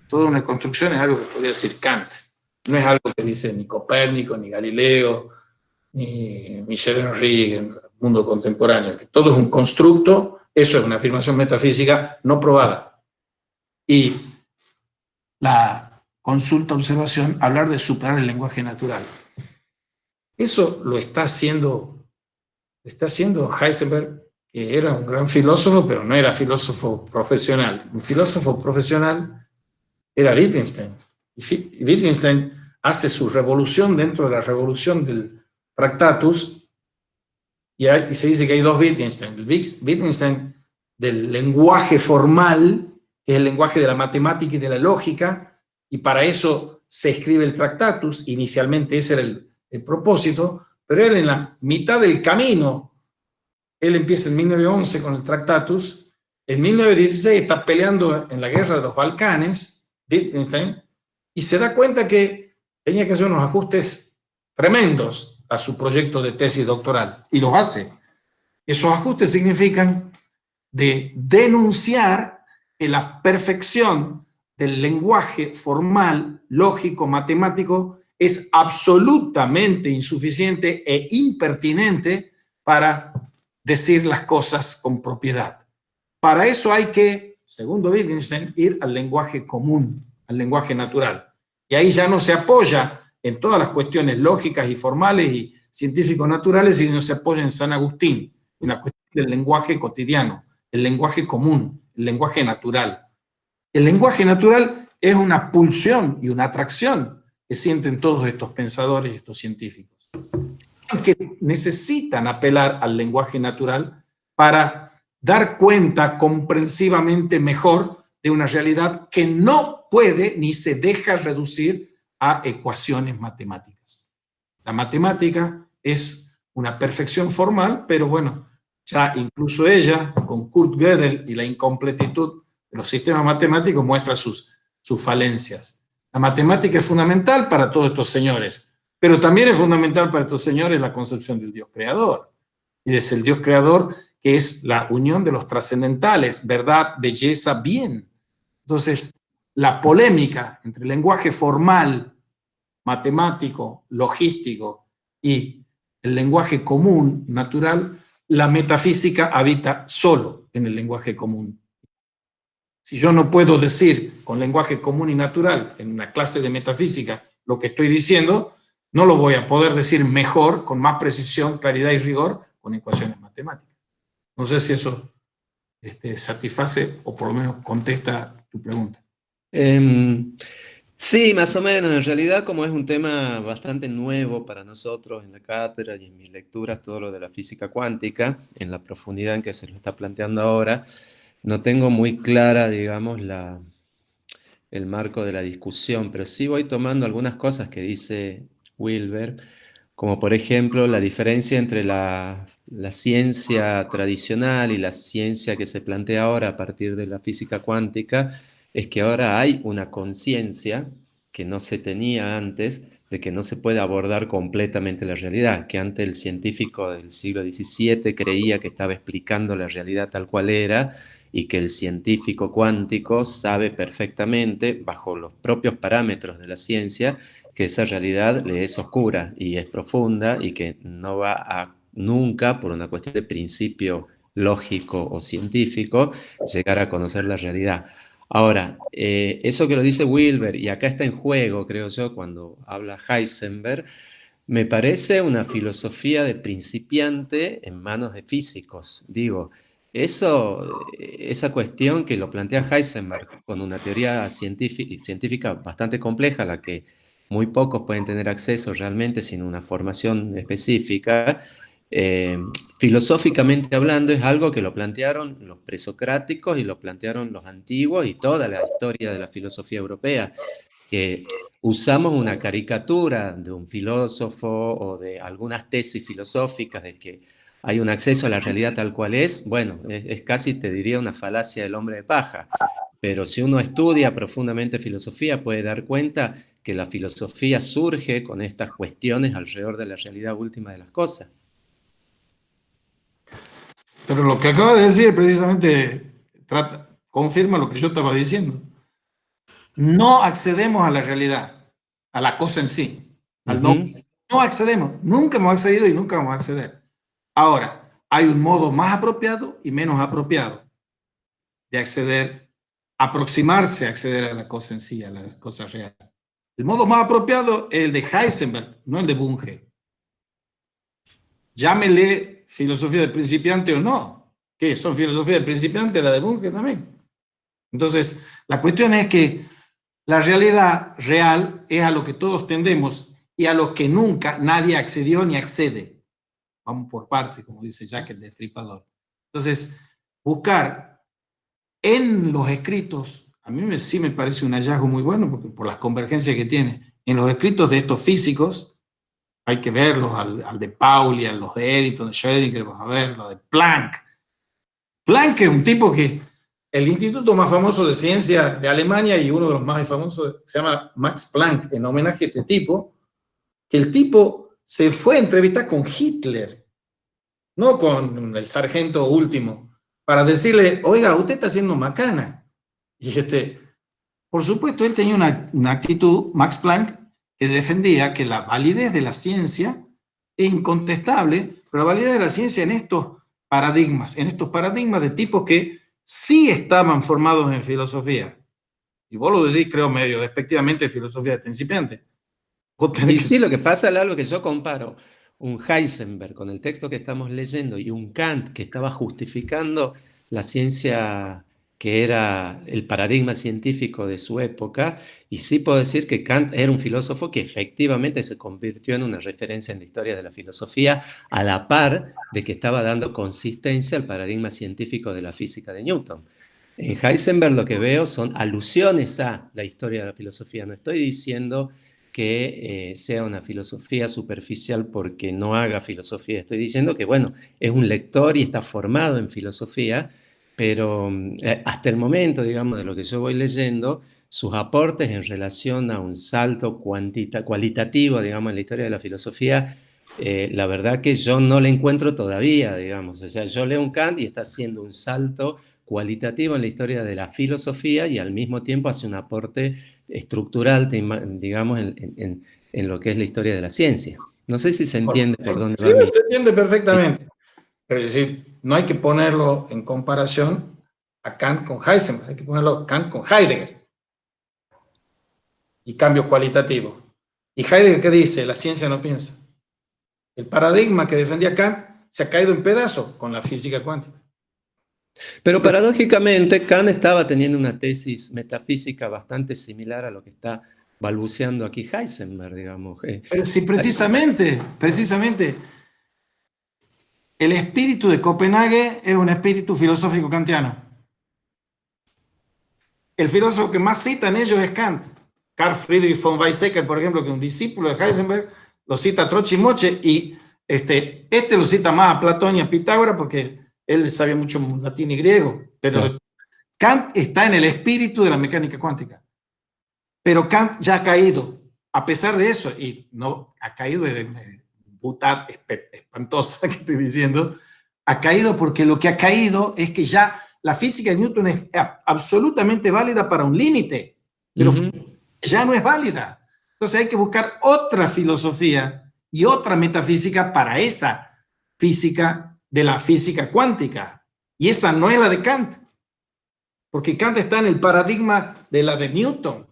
Toda una construcción es algo que podría decir Kant. No es algo que dice ni Copérnico, ni Galileo, ni Michel Henry en el mundo contemporáneo. Que todo es un constructo, eso es una afirmación metafísica no probada. Y la consulta, observación, hablar de superar el lenguaje natural. Eso lo está haciendo Heisenberg, que era un gran filósofo, pero no era filósofo profesional. Un filósofo profesional era Wittgenstein. Y Wittgenstein hace su revolución dentro de la revolución del Tractatus, y se dice que hay dos Wittgenstein. El Wittgenstein del lenguaje formal, que es el lenguaje de la matemática y de la lógica, y para eso se escribe el Tractatus. Inicialmente ese era el propósito, pero él en la mitad del camino, él empieza en 1911 con el Tractatus, en 1916 está peleando en la guerra de los Balcanes, Wittgenstein, y se da cuenta que tenía que hacer unos ajustes tremendos a su proyecto de tesis doctoral, y los hace. Esos ajustes significan de denunciar que la perfección del lenguaje formal, lógico, matemático, es absolutamente insuficiente e impertinente para decir las cosas con propiedad. Para eso hay que, segundo Wittgenstein, ir al lenguaje común, al lenguaje natural. Y ahí ya no se apoya en todas las cuestiones lógicas y formales y científico-naturales, sino se apoya en San Agustín, en la cuestión del lenguaje cotidiano, el lenguaje común, el lenguaje natural. El lenguaje natural es una pulsión y una atracción que sienten todos estos pensadores y estos científicos, que necesitan apelar al lenguaje natural para dar cuenta comprensivamente mejor de una realidad que no puede ni se deja reducir a ecuaciones matemáticas. La matemática es una perfección formal, pero bueno, ya incluso ella, con Kurt Gödel y la incompletitud de los sistemas matemáticos, muestra sus falencias. La matemática es fundamental para todos estos señores, pero también es fundamental para estos señores la concepción del Dios creador. Y es el Dios creador que es la unión de los trascendentales, verdad, belleza, bien. Entonces, la polémica entre el lenguaje formal, matemático, logístico y el lenguaje común, natural, la metafísica habita solo en el lenguaje común. Si yo no puedo decir con lenguaje común y natural en una clase de metafísica lo que estoy diciendo, no lo voy a poder decir mejor, con más precisión, claridad y rigor, con ecuaciones matemáticas. No sé si eso satisface o por lo menos contesta tu pregunta. Sí, más o menos. En realidad, como es un tema bastante nuevo para nosotros en la cátedra y en mis lecturas, todo lo de la física cuántica, en la profundidad en que se lo está planteando ahora, no tengo muy clara, digamos, el marco de la discusión, pero sí voy tomando algunas cosas que dice Wilber, como por ejemplo la diferencia entre la ciencia tradicional y la ciencia que se plantea ahora a partir de la física cuántica, es que ahora hay una conciencia que no se tenía antes de que no se puede abordar completamente la realidad, que antes el científico del siglo XVII creía que estaba explicando la realidad tal cual era, y que el científico cuántico sabe perfectamente, bajo los propios parámetros de la ciencia, que esa realidad le es oscura y es profunda y que no va a nunca, por una cuestión de principio lógico o científico, llegar a conocer la realidad. Ahora, eso que lo dice Wilber, y acá está en juego, creo yo, cuando habla Heisenberg, me parece una filosofía de principiante en manos de físicos. Digo, esa cuestión que lo plantea Heisenberg con una teoría científica bastante compleja, a la que muy pocos pueden tener acceso realmente sin una formación específica, filosóficamente hablando, es algo que lo plantearon los presocráticos y lo plantearon los antiguos y toda la historia de la filosofía europea, que usamos una caricatura de un filósofo o de algunas tesis filosóficas de que hay un acceso a la realidad tal cual es. Bueno, es casi, te diría, una falacia del hombre de paja. Pero si uno estudia profundamente filosofía, puede dar cuenta que la filosofía surge con estas cuestiones alrededor de la realidad última de las cosas. Pero lo que acaba de decir precisamente confirma lo que yo estaba diciendo. No accedemos a la realidad, a la cosa en sí. No accedemos, nunca hemos accedido y nunca vamos a acceder. Ahora, hay un modo más apropiado y menos apropiado de acceder, aproximarse a acceder a la cosa en sí, a la cosa real. El modo más apropiado es el de Heisenberg, no el de Bunge. Llámele filosofía del principiante o no. ¿Qué? ¿Son filosofía del principiante la de Bunge también? Entonces, la cuestión es que la realidad real es a lo que todos tendemos y a lo que nunca nadie accedió ni accede. Vamos por parte, como dice Jack el Destripador. Entonces, buscar en los escritos, a mí sí me parece un hallazgo muy bueno, porque por las convergencias que tiene, en los escritos de estos físicos, hay que verlos, al de Pauli, a los de Eddington, de Schrödinger, vamos a ver, los de Planck. Planck es un tipo que el instituto más famoso de ciencia de Alemania y uno de los más famosos se llama Max Planck, en homenaje a este tipo, que el tipo se fue a entrevistar con Hitler, no con el sargento último, para decirle, oiga, usted está haciendo macana. Y por supuesto, él tenía una actitud, Max Planck, que defendía que la validez de la ciencia es incontestable, pero la validez de la ciencia en estos paradigmas de tipos que sí estaban formados en filosofía. Y vos lo decís, creo, medio despectivamente, filosofía de principiante. Y sí, lo que pasa, Lalo, que yo comparo un Heisenberg con el texto que estamos leyendo y un Kant que estaba justificando la ciencia que era el paradigma científico de su época, y sí puedo decir que Kant era un filósofo que efectivamente se convirtió en una referencia en la historia de la filosofía, a la par de que estaba dando consistencia al paradigma científico de la física de Newton. En Heisenberg lo que veo son alusiones a la historia de la filosofía. No estoy diciendo que sea una filosofía superficial porque no haga filosofía. Estoy diciendo que, bueno, es un lector y está formado en filosofía, pero hasta el momento, digamos, de lo que yo voy leyendo, sus aportes en relación a un salto cualitativo, digamos, en la historia de la filosofía, la verdad que yo no le encuentro todavía, digamos. O sea, yo leo un Kant y está haciendo un salto cualitativo en la historia de la filosofía y al mismo tiempo hace un aporte estructural, digamos, en lo que es la historia de la ciencia. No sé si se entiende por dónde Sí, va mi... se entiende perfectamente. Pero es decir, no hay que ponerlo en comparación a Kant con Heisenberg, hay que ponerlo a Kant con Heidegger. Y cambio cualitativo. ¿Y Heidegger qué dice? La ciencia no piensa. El paradigma que defendía Kant se ha caído en pedazos con la física cuántica. Pero paradójicamente, Kant estaba teniendo una tesis metafísica bastante similar a lo que está balbuceando aquí Heisenberg, digamos. Pero sí, precisamente, el espíritu de Copenhague es un espíritu filosófico kantiano. El filósofo que más citan ellos es Kant. Carl Friedrich von Weizsäcker, por ejemplo, que es un discípulo de Heisenberg, lo cita Trochimoche y este lo cita más a Platón y a Pitágoras porque él sabía mucho latín y griego, pero Claro. Kant está en el espíritu de la mecánica cuántica. Pero Kant ya ha caído, a pesar de eso, y no ha caído de butad espantosa que estoy diciendo, ha caído porque lo que ha caído es que ya la física de Newton es absolutamente válida para un límite, pero ya no es válida. Entonces hay que buscar otra filosofía y otra metafísica para esa física de la física cuántica. Y esa no es la de Kant, porque Kant está en el paradigma de la de Newton.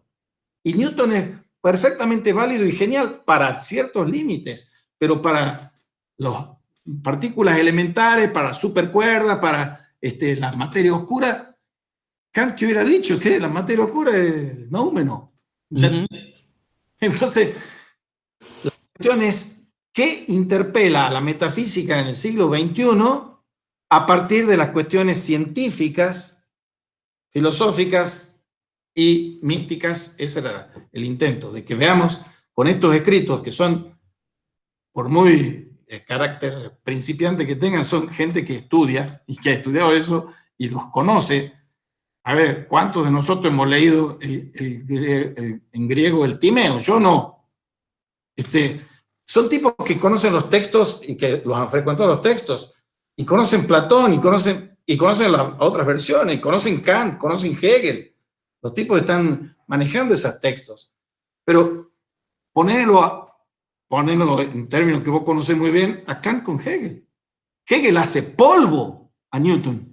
Y Newton es perfectamente válido y genial para ciertos límites, pero para las partículas elementales, para supercuerdas, para la materia oscura, Kant que hubiera dicho que la materia oscura es noumeno. Entonces, la cuestión es qué interpela a la metafísica en el siglo XXI a partir de las cuestiones científicas, filosóficas y místicas. Ese era el intento, de que veamos con estos escritos que son, por muy carácter principiante que tengan, son gente que estudia y que ha estudiado eso y los conoce. A ver, ¿cuántos de nosotros hemos leído en griego el Timeo? Yo no. Son tipos que conocen los textos y que los han frecuentado los textos, y conocen Platón, y conocen las otras versiones, y conocen Kant, conocen Hegel. Los tipos están manejando esos textos. Pero ponerlo en términos que vos conocés muy bien, a Kant con Hegel. Hegel hace polvo a Newton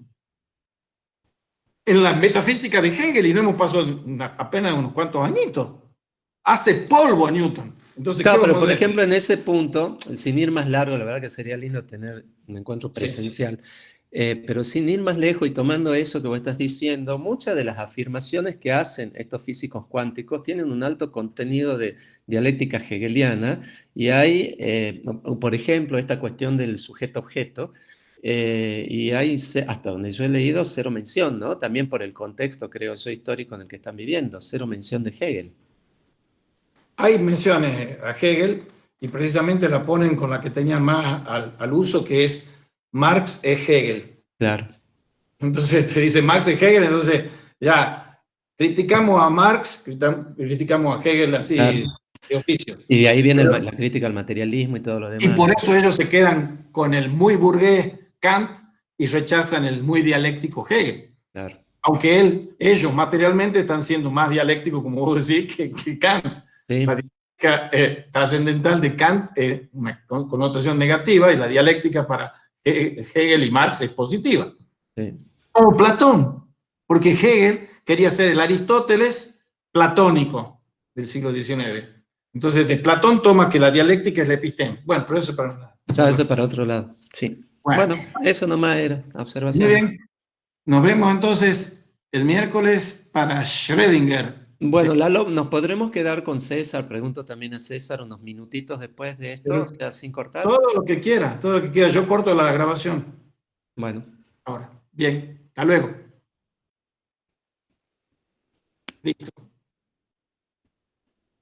en la metafísica de Hegel, y no hemos pasado apenas unos cuantos añitos. Hace polvo a Newton. Entonces, claro, pero por ejemplo, en ese punto, sin ir más largo, la verdad que sería lindo tener un encuentro presencial, pero sin ir más lejos y tomando eso que vos estás diciendo, muchas de las afirmaciones que hacen estos físicos cuánticos tienen un alto contenido de dialéctica hegeliana, y hay, por ejemplo, esta cuestión del sujeto-objeto, y hay, hasta donde yo he leído, cero mención, ¿no? También por el contexto, creo yo, histórico en el que están viviendo, cero mención de Hegel. Hay menciones a Hegel y precisamente la ponen con la que tenían más al uso, que es Marx e Hegel. Claro. Entonces te dice Marx y Hegel, entonces ya criticamos a Marx, criticamos a Hegel así Claro. de oficio. Y de ahí viene Pero- la crítica al materialismo y todo lo y demás. por eso ellos se quedan con el muy burgués Kant y rechazan el muy dialéctico Hegel. Claro. Aunque ellos materialmente están siendo más dialécticos, como vos decís, que Kant. Sí, La dialéctica trascendental de Kant es una connotación negativa y la dialéctica para Hegel y Marx es positiva. sí. Como Platón, porque Hegel quería ser el Aristóteles platónico del siglo XIX. Entonces, de Platón toma que la dialéctica es la episteme. Bueno, pero eso es para... Ya, eso para otro lado. Sí. Bueno, Bueno, eso nomás era muy observación. bien. Nos vemos entonces el miércoles para Schrödinger. Bueno, Lalo, ¿nos podremos quedar con César? Pregunto también a César unos minutitos después de esto, o Pero sea, sin cortar. todo lo que quiera, todo lo que quiera. Yo corto la grabación Bueno. ahora. Bien, hasta luego. Listo.